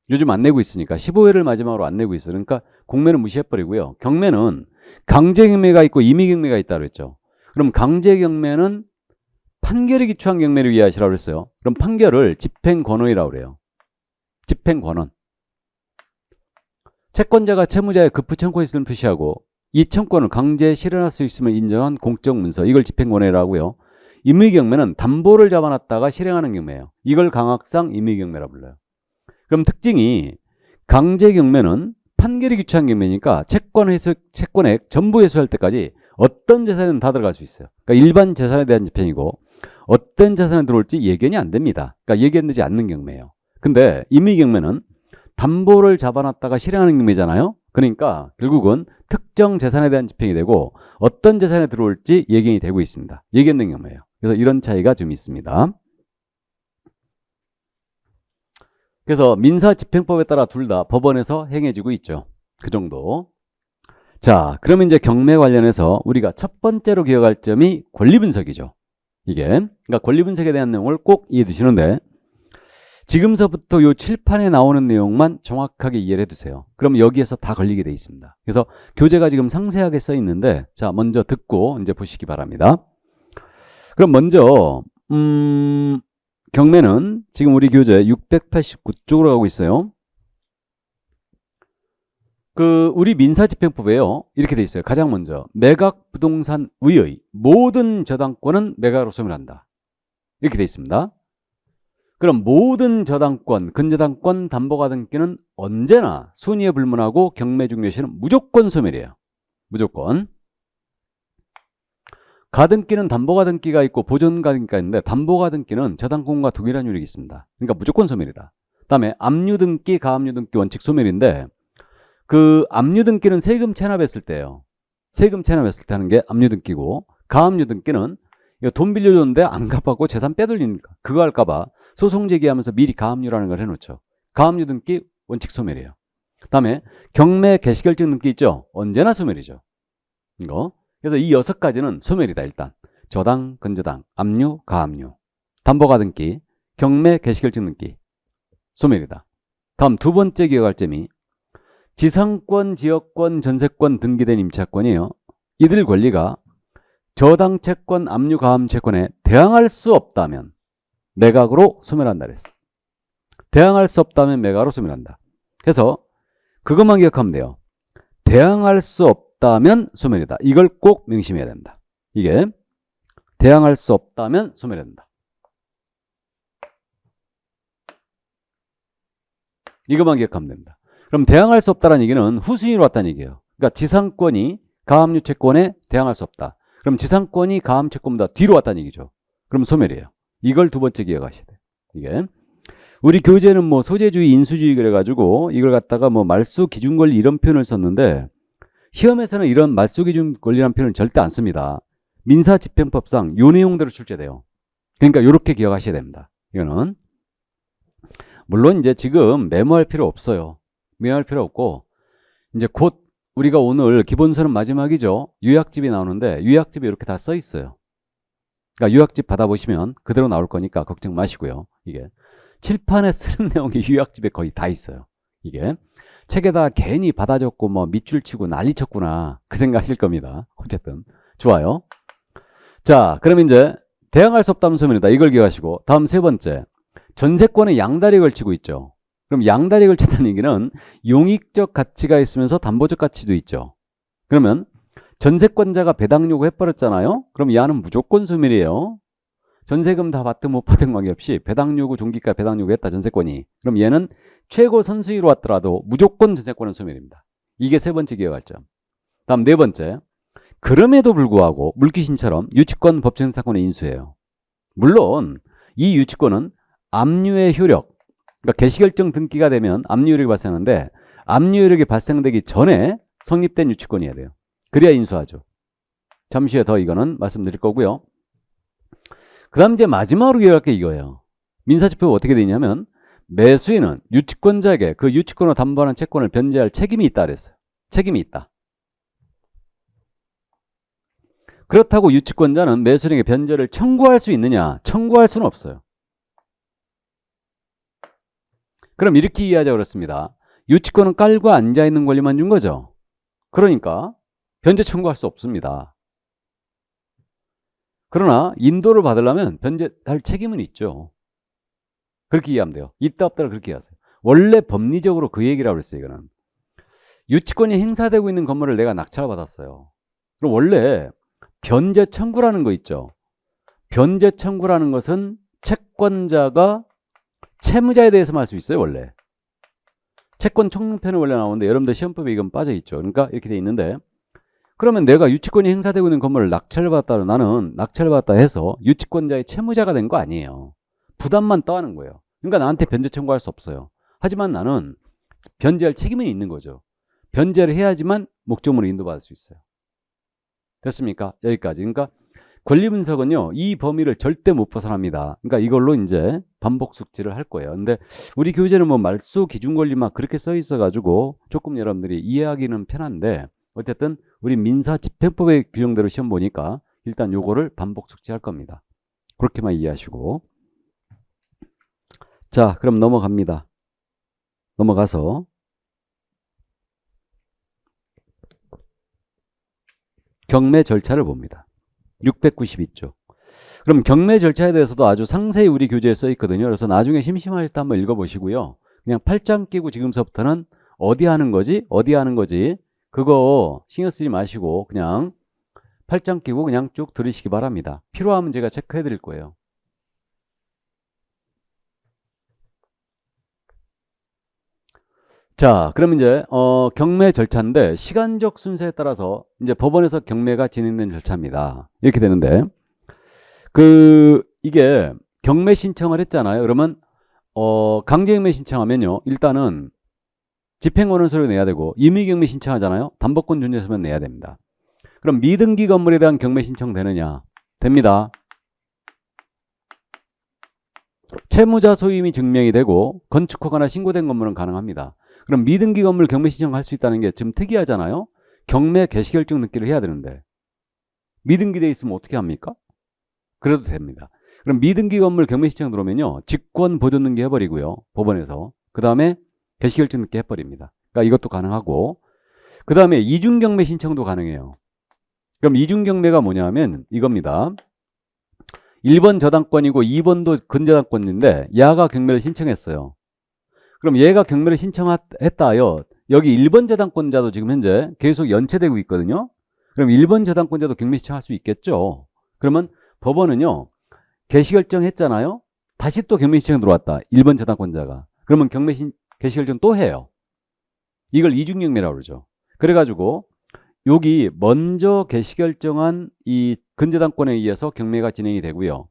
요즘 안 내고 있으니까 15회를 마지막으로 안 내고 있어요. 그러니까 공매는 무시해버리고요. 경매는 강제 경매가 있고 임의 경매가 있다고 했죠. 그럼 강제 경매는 판결에 기초한 경매를 이해하시라고 그랬어요. 그럼 판결을 집행권원이라고 그래요. 집행권원. 채권자가 채무자의 급부 청구에 있음을 표시하고 이 청구권을 강제 실현할 수 있음을 인정한 공적 문서, 이걸 집행권원이라고 하고요. 임의 경매는 담보를 잡아놨다가 실행하는 경매예요. 이걸 강학상 임의 경매라고 불러요. 그럼 특징이 강제 경매는 판결이 기초한 경매니까 채권액 전부 회수할 때까지 어떤 재산은 다 들어갈 수 있어요. 그러니까 일반 재산에 대한 집행이고 어떤 재산에 들어올지 예견이 안 됩니다. 그러니까 예견되지 않는 경매예요. 근데 임의 경매는 담보를 잡아놨다가 실행하는 경매잖아요. 그러니까 결국은 특정 재산에 대한 집행이 되고 어떤 재산에 들어올지 예견이 되고 있습니다. 예견된 경매예요. 그래서 이런 차이가 좀 있습니다. 그래서 민사집행법에 따라 둘 다 법원에서 행해지고 있죠. 그 정도. 자, 그러면 이제 경매 관련해서 우리가 첫 번째로 기억할 점이 권리분석이죠. 이게. 그러니까 권리분석에 대한 내용을 꼭 이해해 두시는데 지금서부터 요 칠판에 나오는 내용만 정확하게 이해를 해두세요. 그럼 여기에서 다 걸리게 돼 있습니다. 그래서 교재가 지금 상세하게 써 있는데 자, 먼저 듣고 이제 보시기 바랍니다. 그럼 먼저 경매는 지금 우리 교재 689쪽으로 가고 있어요. 우리 민사집행법에요. 이렇게 돼 있어요. 가장 먼저 매각 부동산 의의 모든 저당권은 매각으로 소멸한다. 이렇게 돼 있습니다. 그럼 모든 저당권, 근저당권, 담보가등기는 언제나 순위에 불문하고 경매 중요 시는 무조건 소멸이에요. 무조건. 가등기는 담보가등기가 있고 보존가등기가 있는데 담보가등기는 저당권과 동일한 유력이 있습니다. 그러니까 무조건 소멸이다. 그다음에 압류등기, 가압류등기 원칙 소멸인데 그 압류등기는 세금 체납했을 때예요. 세금 체납했을 때 하는 게 압류등기고 가압류등기는 돈 빌려줬는데 안 갚았고 재산 빼돌리니까 그거 할까봐 소송 제기하면서 미리 가압류라는 걸 해놓죠. 가압류 등기 원칙 소멸이에요. 그다음에 경매 개시결정 등기 있죠. 언제나 소멸이죠. 이거. 그래서 이 6가지는 소멸이다. 일단 저당, 근저당, 압류, 가압류, 담보가 등기, 경매 개시결정 등기 소멸이다. 다음 두 번째 기억할 점이 지상권, 지역권, 전세권 등기된 임차권이에요. 이들 권리가 저당 채권, 압류, 가압 채권에 대항할 수 없다면 매각으로 소멸한다 그랬어. 대항할 수 없다면 매각으로 소멸한다. 그래서 그것만 기억하면 돼요. 대항할 수 없다면 소멸이다. 이걸 꼭 명심해야 된다. 이게 대항할 수 없다면 소멸한다. 이것만 기억하면 됩니다. 그럼 대항할 수 없다는 얘기는 후순위로 왔다는 얘기예요. 그러니까 지상권이 가압류 채권에 대항할 수 없다. 그럼 지상권이 가압 채권보다 뒤로 왔다는 얘기죠. 그럼 소멸이에요. 이걸 두 번째 기억하셔야 돼요. 이게 우리 교재는 뭐 소재주의, 인수주의 그래가지고 이걸 갖다가 뭐 말소 기준 권리 이런 표현을 썼는데 시험에서는 이런 말소 기준 권리라는 표현을 절대 안 씁니다. 민사집행법상 요 내용대로 출제돼요. 그러니까 이렇게 기억하셔야 됩니다. 이거는 물론 이제 지금 메모할 필요 없어요. 메모할 필요 없고 이제 곧 우리가 오늘 기본서는 마지막이죠. 요약집이 나오는데 요약집이 이렇게 다 써 있어요. 그러니까 요약집 받아보시면 그대로 나올 거니까 걱정 마시고요. 이게 칠판에 쓰는 내용이 요약집에 거의 다 있어요. 이게 책에다 괜히 받아 적고 뭐 밑줄 치고 난리 쳤구나 그 생각하실 겁니다. 어쨌든 좋아요. 자, 그럼 이제 대항할 수 없다면 소멸이다. 이걸 기억하시고 다음 세 번째 전세권에 양다리 걸치고 있죠. 그럼 양다리 걸쳤다는 얘기는 용익적 가치가 있으면서 담보적 가치도 있죠. 그러면 전세권자가 배당 요구해버렸잖아요. 그럼 이 안은 무조건 소멸이에요. 전세금 다 받든 못 받든 관계없이 배당 요구, 종기가 배당 요구했다 전세권이. 그럼 얘는 최고 선수위로 왔더라도 무조건 전세권은 소멸입니다. 이게 세 번째 기억할 점. 다음 네 번째. 그럼에도 불구하고 물귀신처럼 유치권 법정사건의 인수예요. 물론 이 유치권은 압류의 효력, 그러니까 개시결정 등기가 되면 압류 효력이 발생하는데 압류 효력이 발생되기 전에 성립된 유치권이어야 돼요. 그래야 인수하죠. 잠시 후에 더 이거는 말씀드릴 거고요. 그 다음 이제 마지막으로 기억할 게 이거예요. 민사집행법 어떻게 되어 있냐면 매수인은 유치권자에게 그 유치권을 담보하는 채권을 변제할 책임이 있다 그랬어요. 책임이 있다. 그렇다고 유치권자는 매수인에게 변제를 청구할 수 있느냐? 청구할 수는 없어요. 그럼 이렇게 이해하자 그렇습니다. 유치권은 깔고 앉아있는 권리만 준 거죠. 그러니까 변제 청구할 수 없습니다. 그러나 인도를 받으려면 변제할 책임은 있죠. 그렇게 이해하면 돼요. 있다 없다를 그렇게 이해하세요. 원래 법리적으로 그 얘기라고 그랬어요. 이거는 유치권이 행사되고 있는 건물을 내가 낙찰받았어요. 그럼 원래 변제 청구라는 거 있죠. 변제 청구라는 것은 채권자가 채무자에 대해서만 할 수 있어요. 원래 채권 청문편에 원래 나오는데 여러분들 시험법에 이건 빠져 있죠. 그러니까 이렇게 돼 있는데, 그러면 내가 유치권이 행사되고 있는 건물을 낙찰받았다, 나는 낙찰받았다 해서 유치권자의 채무자가 된 거 아니에요. 부담만 떠하는 거예요. 그러니까 나한테 변제 청구할 수 없어요. 하지만 나는 변제할 책임은 있는 거죠. 변제를 해야지만 목적물을 인도받을 수 있어요. 됐습니까? 여기까지. 그러니까 권리 분석은요, 이 범위를 절대 못 벗어납니다. 그러니까 이걸로 이제 반복 숙지를 할 거예요. 근데 우리 교재는 뭐 말소 기준 권리 막 그렇게 써 있어가지고 조금 여러분들이 이해하기는 편한데, 어쨌든 우리 민사 집행법의 규정대로 시험 보니까 일단 요거를 반복 숙지할 겁니다. 그렇게만 이해하시고. 자, 그럼 넘어갑니다. 넘어가서 경매 절차를 봅니다. 692조. 그럼 경매 절차에 대해서도 아주 상세히 우리 교재에 써 있거든요. 그래서 나중에 심심할 때 한번 읽어보시고요. 그냥 팔짱 끼고 지금서부터는 어디 하는 거지? 어디 하는 거지? 그거 신경 쓰지 마시고 그냥 팔짱 끼고 그냥 쭉 들으시기 바랍니다. 필요하면 제가 체크해 드릴 거예요. 자, 그럼 이제 경매 절차인데 시간적 순서에 따라서 이제 법원에서 경매가 진행된 절차입니다. 이렇게 되는데, 이게 경매 신청을 했잖아요. 그러면 강제경매 신청하면요, 일단은 집행원은 서류 내야 되고, 임의경매 신청하잖아요. 담보권 존재서면 내야 됩니다. 그럼 미등기 건물에 대한 경매 신청 되느냐? 됩니다. 채무자 소유임이 증명이 되고 건축허가나 신고된 건물은 가능합니다. 그럼 미등기 건물 경매 신청할 수 있다는 게 좀 특이하잖아요. 경매 개시결정 등기를 해야 되는데 미등기 돼 있으면 어떻게 합니까? 그래도 됩니다. 그럼 미등기 건물 경매 신청 들어오면요, 직권 보존 등기 해버리고요, 법원에서. 그 다음에 개시결정 등기 해버립니다. 그러니까 이것도 가능하고, 그 다음에 이중 경매 신청도 가능해요. 그럼 이중 경매가 뭐냐면 이겁니다. 1번 저당권이고 2번도 근저당권인데 야가 경매를 신청했어요. 그럼 얘가 경매를 신청했다 하여 여기 1번 저당권자도 지금 현재 계속 연체되고 있거든요. 그럼 1번 저당권자도 경매 신청할 수 있겠죠. 그러면 법원은요, 개시결정했잖아요. 다시 또 경매 신청 들어왔다, 1번 저당권자가. 그러면 개시결정 또 해요. 이걸 이중경매라고 그러죠. 그래가지고 여기 먼저 개시결정한 이 근저당권에 의해서 경매가 진행이 되고요.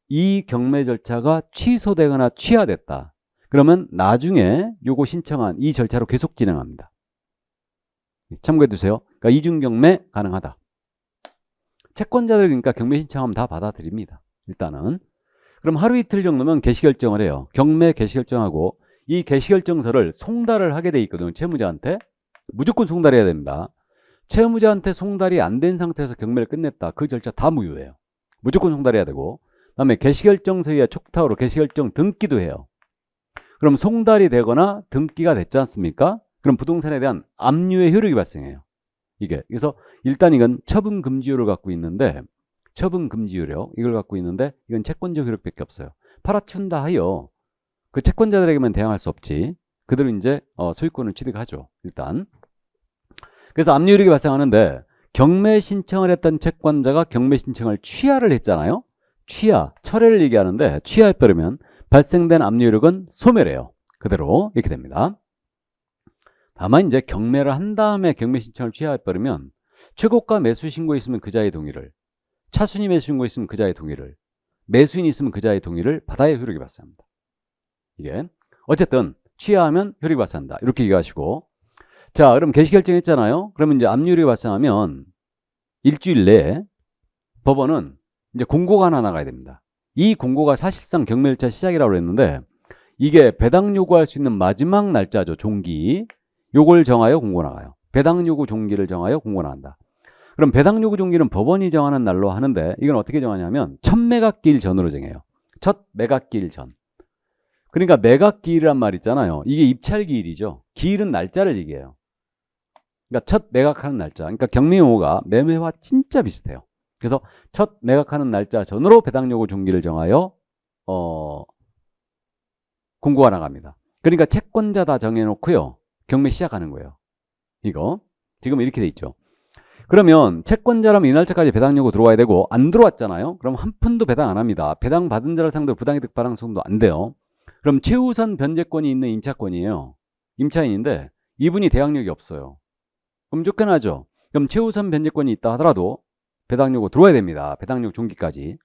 이 경매 절차가 취소되거나 취하됐다. 그러면 나중에 요거 신청한 이 절차로 계속 진행합니다. 참고해 두세요. 그러니까 이중경매 가능하다. 채권자들 그러니까 경매 신청하면 다 받아들입니다. 일단은. 그럼 하루 이틀 정도면 개시결정을 해요. 경매 개시결정하고 이 개시결정서를 송달을 하게 돼 있거든요. 채무자한테. 무조건 송달해야 됩니다. 채무자한테 송달이 안 된 상태에서 경매를 끝냈다. 그 절차 다 무효예요. 무조건 송달해야 되고, 그다음에 개시결정서에 촉탁으로 개시결정 등기도 해요. 그럼 송달이 되거나 등기가 됐지 않습니까? 그럼 부동산에 대한 압류의 효력이 발생해요. 이게. 그래서 일단 이건 처분금지효를 갖고 있는데, 처분금지효력 이걸 갖고 있는데 이건 채권적 효력밖에 없어요. 팔아치운다 하여 그 채권자들에게만 대항할 수 없지. 그대로 이제 소유권을 취득하죠. 일단. 그래서 압류효력이 발생하는데, 경매 신청을 했던 채권자가 경매 신청을 취하를 했잖아요. 취하, 철회를 얘기하는데 취하해버리면 발생된 압류효력은 소멸해요. 그대로 이렇게 됩니다. 다만 이제 경매를 한 다음에 경매 신청을 취하해버리면 최고가 매수 신고 있으면 그자의 동의를, 차순위 매수 신고 있으면 그자의 동의를, 매수인이 있으면 그자의 동의를 받아야 효력이 발생합니다. 이게 어쨌든 취하하면 효력이 발생한다. 이렇게 얘기하시고, 자, 그럼 개시결정했잖아요. 그러면 이제 압류효력이 발생하면 일주일 내에 법원은 이제 공고가 하나 나가야 됩니다. 이 공고가 사실상 경매 절차 시작이라고 그랬는데 이게 배당 요구할 수 있는 마지막 날짜죠. 종기. 요걸 정하여 공고 나가요. 배당 요구 종기를 정하여 공고 나간다. 그럼 배당 요구 종기는 법원이 정하는 날로 하는데 이건 어떻게 정하냐면 첫 매각기일 전으로 정해요. 첫 매각기일 전. 그러니까 매각기일이란 말 있잖아요. 이게 입찰기일이죠. 기일은 날짜를 얘기해요. 그러니까 첫 매각하는 날짜. 그러니까 경매 용어가 매매와 진짜 비슷해요. 그래서 첫 매각하는 날짜 전으로 배당 요구 종기를 정하여 공고가 나갑니다. 그러니까 채권자 다 정해놓고요. 경매 시작하는 거예요. 이거 지금 이렇게 돼 있죠. 그러면 채권자라면 이 날짜까지 배당 요구 들어와야 되고 안 들어왔잖아요. 그럼 한 푼도 배당 안 합니다. 배당 받은 자를 상대로 부당이득 발행 소송도 안 돼요. 그럼 최우선 변제권이 있는 임차권이에요. 임차인인데 이분이 대항력이 없어요. 그럼 쫓겨나죠. 그럼 최우선 변제권이 있다 하더라도 배당 요구 들어와야 됩니다. 배당 요구 종기까지.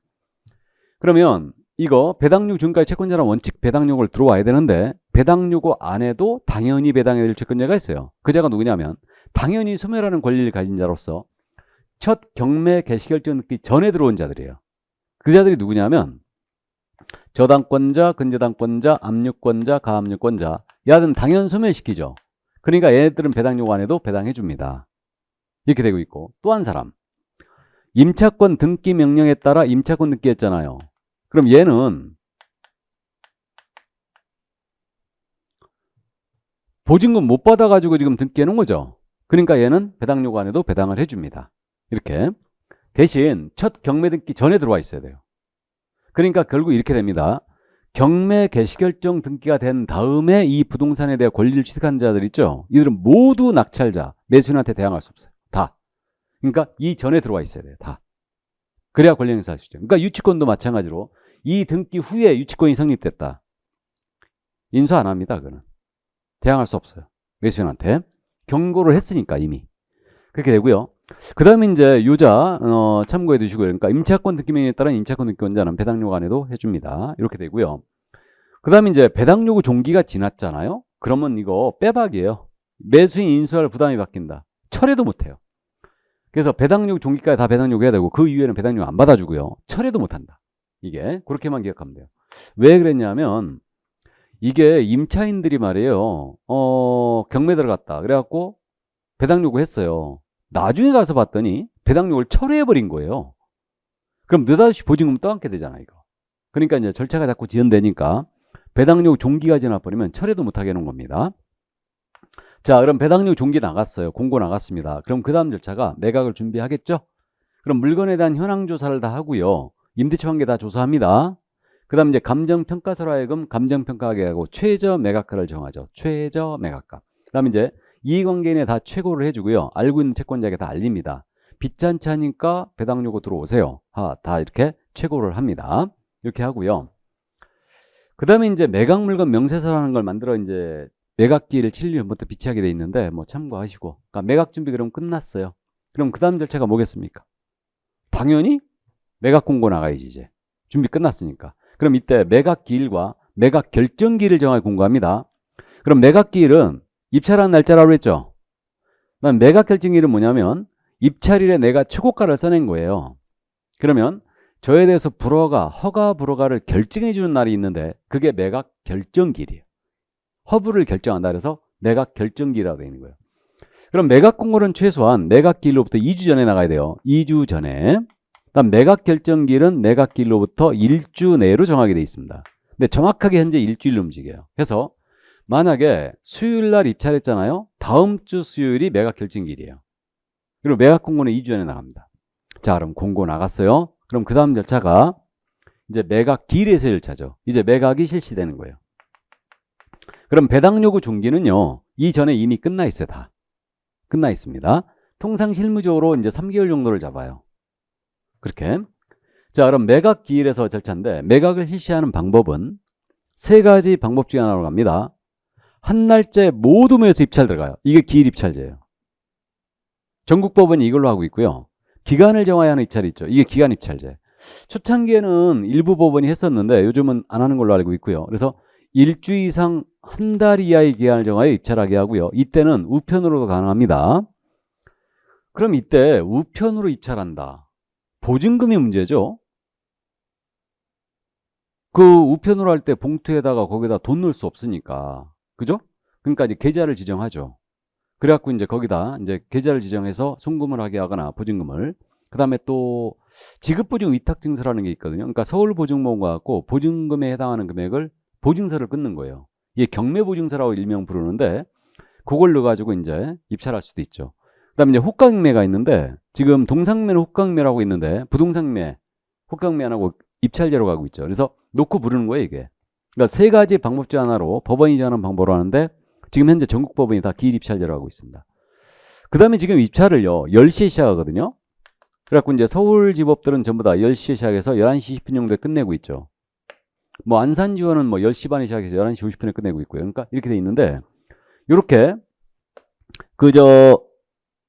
그러면 이거 배당 요구 종기까지 채권자랑 원칙 배당 요구를 들어와야 되는데 배당 요구 안 해도 당연히 배당해야 될 채권자가 있어요. 그 자가 누구냐면 당연히 소멸하는 권리를 가진 자로서 첫 경매 개시 결정 늦기 전에 들어온 자들이에요. 그 자들이 누구냐면 저당권자, 근저당권자, 압류권자, 가압류권자. 얘들은 당연 소멸시키죠. 그러니까 얘네들은 배당 요구 안 해도 배당해 줍니다. 이렇게 되고 있고 또 한 사람. 임차권 등기 명령에 따라 임차권 등기했잖아요. 그럼 얘는 보증금 못 받아가지고 지금 등기해 놓은 거죠. 그러니까 얘는 배당 요구 안 해도 배당을 해줍니다. 이렇게. 대신 첫 경매 등기 전에 들어와 있어야 돼요. 그러니까 결국 이렇게 됩니다. 경매 개시결정 등기가 된 다음에 이 부동산에 대해 권리를 취득한 자들 있죠. 이들은 모두 낙찰자, 매수인한테 대항할 수 없어요. 다. 그러니까 이 전에 들어와 있어야 돼요. 다. 그래야 권리 행사할 수 있죠. 그러니까 유치권도 마찬가지로 이 등기 후에 유치권이 성립됐다. 인수 안 합니다. 그거는. 대항할 수 없어요. 매수인한테. 경고를 했으니까 이미. 그렇게 되고요. 그 다음에 이제 유자 참고해 두시고요. 그러니까 임차권 등기명령에 따른 임차권 등기권자는 배당 요구 안 해도 해줍니다. 이렇게 되고요. 그 다음에 이제 배당 요구 종기가 지났잖아요. 그러면 이거 빼박이에요. 매수인 인수할 부담이 바뀐다. 철회도 못해요. 그래서 배당 요구 종기까지 다 배당 요구해야 되고 그 이후에는 배당 요구 안 받아주고요. 철회도 못한다. 이게 그렇게만 기억하면 돼요. 왜 그랬냐면 이게 임차인들이 말이에요. 경매 들어갔다. 그래갖고 배당 요구했어요. 나중에 가서 봤더니 배당 요구를 철회해버린 거예요. 그럼 느닷없이 보증금 떠안게 되잖아, 이거. 그러니까 이제 절차가 자꾸 지연되니까 배당 요구 종기가 지나버리면 철회도 못하게 해놓은 겁니다. 자, 그럼 배당 요구 종기 나갔어요. 공고 나갔습니다. 그럼 그 다음 절차가 매각을 준비하겠죠? 그럼 물건에 대한 현황 조사를 다 하고요. 임대차 관계 다 조사합니다. 그 다음 이제 감정평가서로 하여금 감정평가하게 하고 최저 매각가를 정하죠. 최저 매각가. 그 다음 이제 이해관계인에 다 최고를 해주고요. 알고 있는 채권자에게 다 알립니다. 빚잔치 하니까 배당 요구 들어오세요. 다 이렇게 최고를 합니다. 이렇게 하고요. 그 다음에 이제 매각물건 명세서라는 걸 만들어 이제 매각기일을 7일 전부터 비치하게 돼 있는데 뭐 참고하시고. 그러니까 매각 준비 그럼 끝났어요. 그럼 그 다음 절차가 뭐겠습니까? 당연히 매각 공고 나가야지 이제. 준비 끝났으니까. 그럼 이때 매각기일과 매각결정기일을 정하여 공고합니다. 그럼 매각기일은 입찰한 날짜라고 했죠. 난 매각결정일은 뭐냐면 입찰일에 내가 최고가를 써낸 거예요. 그러면 저에 대해서 불허가, 허가 불허가를 결정해 주는 날이 있는데 그게 매각결정기일이에요. 허브를 결정한다 그래서 매각결정기일이라고 되어 있는 거예요. 그럼 매각공고는 최소한 매각기일로부터 2주 전에 나가야 돼요. 2주 전에. 그다음 매각결정기일은 매각기일로부터 1주 내로 정하게 되어 있습니다. 근데 정확하게 현재 일주일로 움직여요. 그래서 만약에 수요일날 입찰했잖아요. 다음 주 수요일이 매각결정기일이에요. 그리고 매각공고는 2주 전에 나갑니다. 자, 그럼 공고 나갔어요. 그럼 그 다음 절차가 이제 매각기일에서의 절차죠. 이제 매각이 실시되는 거예요. 그럼 배당 요구 종기는요. 이전에 이미 끝나 있어요. 다. 끝나 있습니다. 통상 실무적으로 이제 3개월 정도를 잡아요. 그렇게. 자, 그럼 매각기일에서 절차인데 매각을 실시하는 방법은 세 가지 방법 중에 하나로 갑니다. 한 날짜에 모두 모여서 입찰 들어가요. 이게 기일 입찰제예요. 전국법원이 이걸로 하고 있고요. 기간을 정하여 하는 입찰이 있죠. 이게 기간 입찰제. 초창기에는 일부 법원이 했었는데 요즘은 안 하는 걸로 알고 있고요. 그래서 일주 이상 한 달 이하의 기간을 정하여 입찰하게 하고요. 이때는 우편으로도 가능합니다. 그럼 이때 우편으로 입찰한다. 보증금이 문제죠. 그 우편으로 할 때 봉투에다가 거기다 돈 넣을 수 없으니까. 그죠? 그러니까 이제 계좌를 지정하죠. 그래갖고 이제 거기다 이제 계좌를 지정해서 송금을 하게 하거나 보증금을. 그 다음에 또 지급보증 위탁증서라는 게 있거든요. 그러니까 서울보증보험과 같고 보증금에 해당하는 금액을 보증서를 끊는 거예요. 이게 경매보증서라고 일명 부르는데 그걸 넣어가지고 이제 입찰할 수도 있죠. 그 다음에 이제 호가경매가 있는데 지금 동상매는 호가경매라고 있는데 부동산매, 호가경매 안 하고 입찰제로 가고 있죠. 그래서 놓고 부르는 거예요, 이게. 그러니까 세 가지 방법 중 하나로 법원이 정하는 방법으로 하는데 지금 현재 전국 법원이 다 기일입찰제로 하고 있습니다. 그 다음에 지금 입찰을요, 10시에 시작하거든요. 그래갖고 이제 서울지법들은 전부 다 10시에 시작해서 11시 20분 정도에 끝내고 있죠. 뭐 안산지원은 뭐 10시 반에 시작해서 11시 50분에 끝내고 있고요. 그러니까 이렇게 돼 있는데 이렇게 그저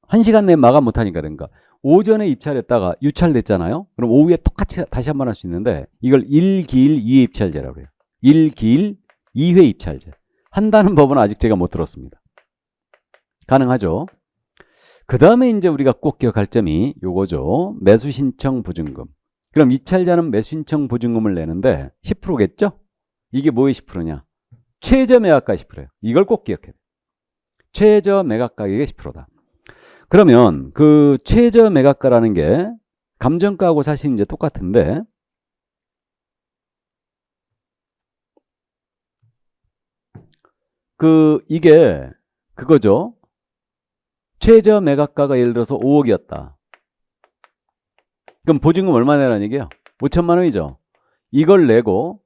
1시간 내에 마감 못하니까 그러니까 오전에 입찰했다가 유찰됐잖아요. 그럼 오후에 똑같이 다시 한 번 할 수 있는데 이걸 1기일 2회 입찰제라고 해요. 1기일 2회 입찰제. 한다는 법은 아직 제가 못 들었습니다. 가능하죠. 그 다음에 이제 우리가 꼭 기억할 점이 요거죠. 매수신청 보증금. 그럼 입찰자는 매수신청 보증금을 내는데 10%겠죠? 이게 뭐의 10%냐? 최저 매각가 10%예요. 이걸 꼭 기억해야 돼요. 최저 매각 가격의 10%다. 그러면 그 최저 매각가라는 게 감정가하고 사실 이제 똑같은데 이게 그거죠. 최저 매각가가 예를 들어서 5억이었다. 그럼 보증금 얼마 내라는 얘기예요? 5천만 원이죠. 이걸 내고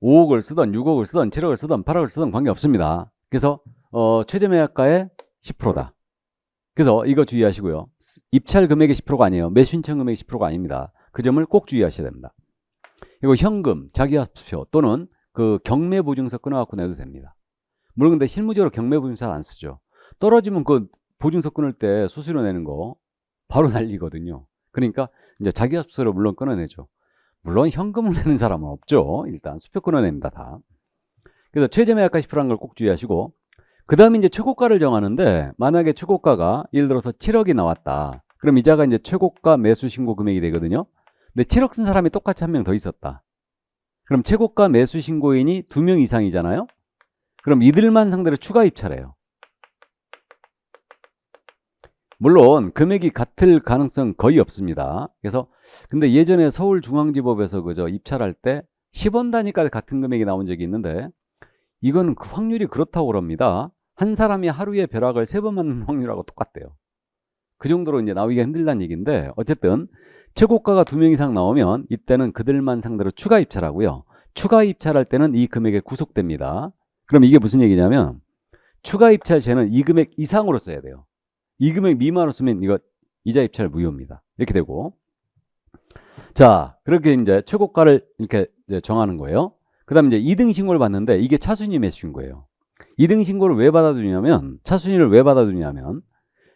5억을 쓰던 6억을 쓰던 7억을 쓰던 8억을 쓰던 관계없습니다. 그래서 최저 매각가의 10%다. 그래서 이거 주의하시고요. 입찰 금액의 10%가 아니에요. 매수신청 금액의 10%가 아닙니다. 그 점을 꼭 주의하셔야 됩니다. 그리고 현금, 자기합수표 또는 그 경매보증서 끊어갖고 내도 됩니다. 물론 근데 실무적으로 경매보증서 안 쓰죠. 떨어지면 그 보증서 끊을 때 수수료 내는 거 바로 날리거든요. 그러니까 이제 자기합수표를 물론 끊어내죠. 물론 현금을 내는 사람은 없죠. 일단 수표 끊어냅니다. 다. 그래서 최저 매각가 10%라는 걸 꼭 주의하시고 그 다음에 이제 최고가를 정하는데 만약에 최고가가 예를 들어서 7억이 나왔다. 그럼 이자가 이제 최고가 매수 신고 금액이 되거든요. 근데 7억 쓴 사람이 똑같이 한 명 더 있었다. 그럼 최고가 매수 신고인이 2명 이상이잖아요. 그럼 이들만 상대로 추가 입찰해요. 물론 금액이 같을 가능성 거의 없습니다. 그래서 근데 예전에 서울중앙지법에서 그저 입찰할 때 10원 단위까지 같은 금액이 나온 적이 있는데 이건 그 확률이 그렇다고 그럽니다. 한 사람이 하루에 벼락을 3번 맞는 확률하고 똑같대요. 그 정도로 이제 나오기가 힘들다는 얘기인데 어쨌든 최고가가 2명 이상 나오면 이때는 그들만 상대로 추가 입찰하고요. 추가 입찰할 때는 이 금액에 구속됩니다. 그럼 이게 무슨 얘기냐면 추가 입찰제는 이 금액 이상으로 써야 돼요. 이 금액 미만으로 쓰면 이거 이자 입찰 무효입니다. 이렇게 되고 자 그렇게 이제 최고가를 이렇게 이제 정하는 거예요. 그 다음에 이제 2등 신고를 받는데 이게 차순위 매수 신고예요. 2등 신고를 왜 받아두냐면 차순위를 왜 받아두냐면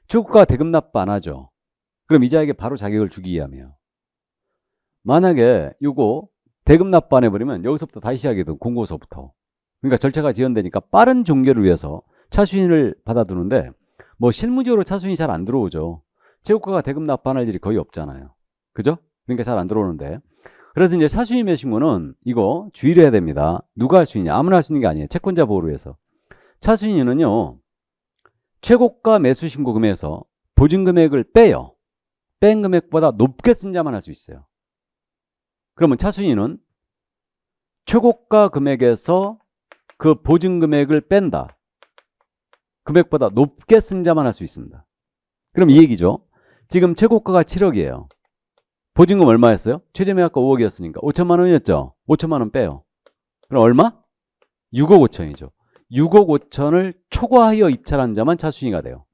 최고가 대금 납부 안 하죠. 그럼 이자에게 바로 자격을 주기 위함이에요. 만약에 이거 대금 납부 안 해버리면 여기서부터 다시 시작해야 돼. 공고서부터. 그러니까 절차가 지연되니까 빠른 종결을 위해서 차순위를 받아두는데 뭐 실무적으로 차순위 잘 안 들어오죠. 최고가가 대금 납부 안 할 일이 거의 없잖아요. 그죠? 그러니까 잘 안 들어오는데 그래서 이제 차순위 매수신고는 이거 주의를 해야 됩니다. 누가 할 수 있냐? 아무나 할 수 있는 게 아니에요. 채권자 보호를 위해서. 차순위는요. 최고가 매수신고 금액에서 보증금액을 빼요. 뺀 금액보다 높게 쓴 자만 할 수 있어요. 그러면 차순위는 최고가 금액에서 그 보증금액을 뺀다. 금액보다 높게 쓴 자만 할 수 있습니다. 그럼 이 얘기죠. 지금 최고가가 7억이에요. 보증금 얼마였어요? 최저 매각가 5억이었으니까 5천만 원이었죠. 5천만 원 빼요. 그럼 얼마? 6억 5천이죠. 6억 5천을 초과하여 입찰한 자만 차순위가 돼요.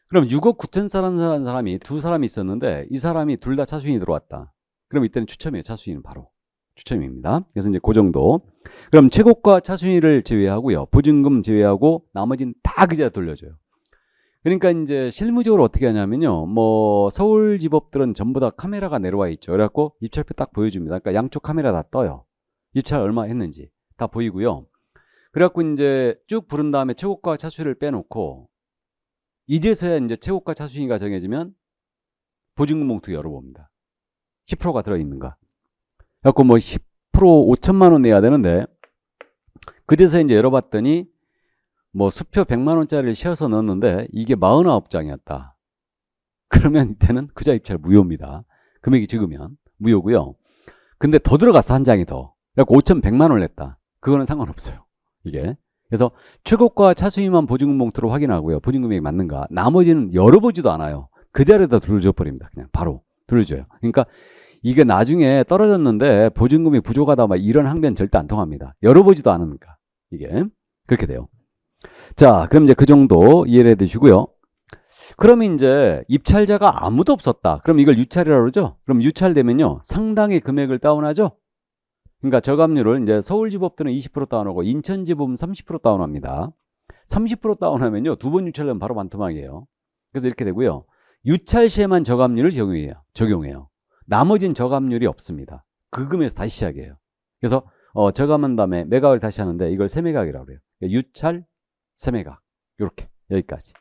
그럼 6억 9천 사는 사람이 두 사람이 있었는데 이 사람이 둘 다 차순위 들어왔다. 그럼 이때는 추첨이에요. 차순위는 바로. 추첨입니다. 그래서 이제 그 정도. 그럼 최고가 차순위를 제외하고요. 보증금 제외하고 나머지는 다 그자 돌려줘요. 그러니까 이제 실무적으로 어떻게 하냐면요. 뭐 서울지법들은 전부 다 카메라가 내려와 있죠. 그래갖고 입찰표 딱 보여줍니다. 그러니까 양쪽 카메라 다 떠요. 입찰 얼마 했는지 다 보이고요. 그래갖고 이제 쭉 부른 다음에 최고가 차순위를 빼놓고 이제서야 이제 최고가 차순위가 정해지면 보증금 봉투 열어봅니다. 10%가 들어있는가. 그래갖고 뭐 10% 5천만 원 내야 되는데 그제서 이제 열어봤더니 뭐 수표 100만 원짜리를 씌워서 넣었는데 이게 49장이었다. 그러면 이때는 그자 입찰 무효입니다. 금액이 적으면 무효고요. 근데 더 들어갔어, 한 장이 더. 그래서 5,100만 원을 냈다. 그거는 상관없어요. 이게. 그래서 최고가 차수임한 보증금 봉투로 확인하고요. 보증금액이 맞는가. 나머지는 열어보지도 않아요. 그 자리에다 돌려줘 버립니다. 그냥 바로 돌려줘요. 그러니까 이게 나중에 떨어졌는데 보증금이 부족하다 막 이런 항변 절대 안 통합니다. 열어보지도 않으니까. 이게 그렇게 돼요. 자, 그럼 이제 그 정도 이해를 해두시고요. 그러면 이제 입찰자가 아무도 없었다. 그럼 이걸 유찰이라고 그러죠? 그럼 유찰되면요. 상당히 금액을 다운하죠? 그러니까 저감률을 이제 서울지법들은 20% 다운하고 인천지법은 30% 다운합니다. 30% 다운하면요. 두 번 유찰되면 바로 반토막이에요. 그래서 이렇게 되고요. 유찰 시에만 저감률을 적용해요. 나머지는 저감률이 없습니다. 그 금에서 다시 시작해요. 그래서 저감한 다음에 매각을 다시 하는데 이걸 세매각이라고 그래요. 유찰, 세매각. 이렇게 여기까지.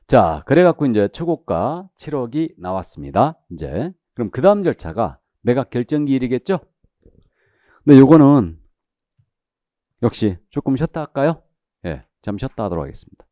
자, 그래갖고 이제 최고가 7억이 나왔습니다. 이제 그럼 그 다음 절차가 매각 결정기일이겠죠? 근데 요거는 역시 조금 쉬었다 할까요? 예, 잠시 쉬었다 하도록 하겠습니다.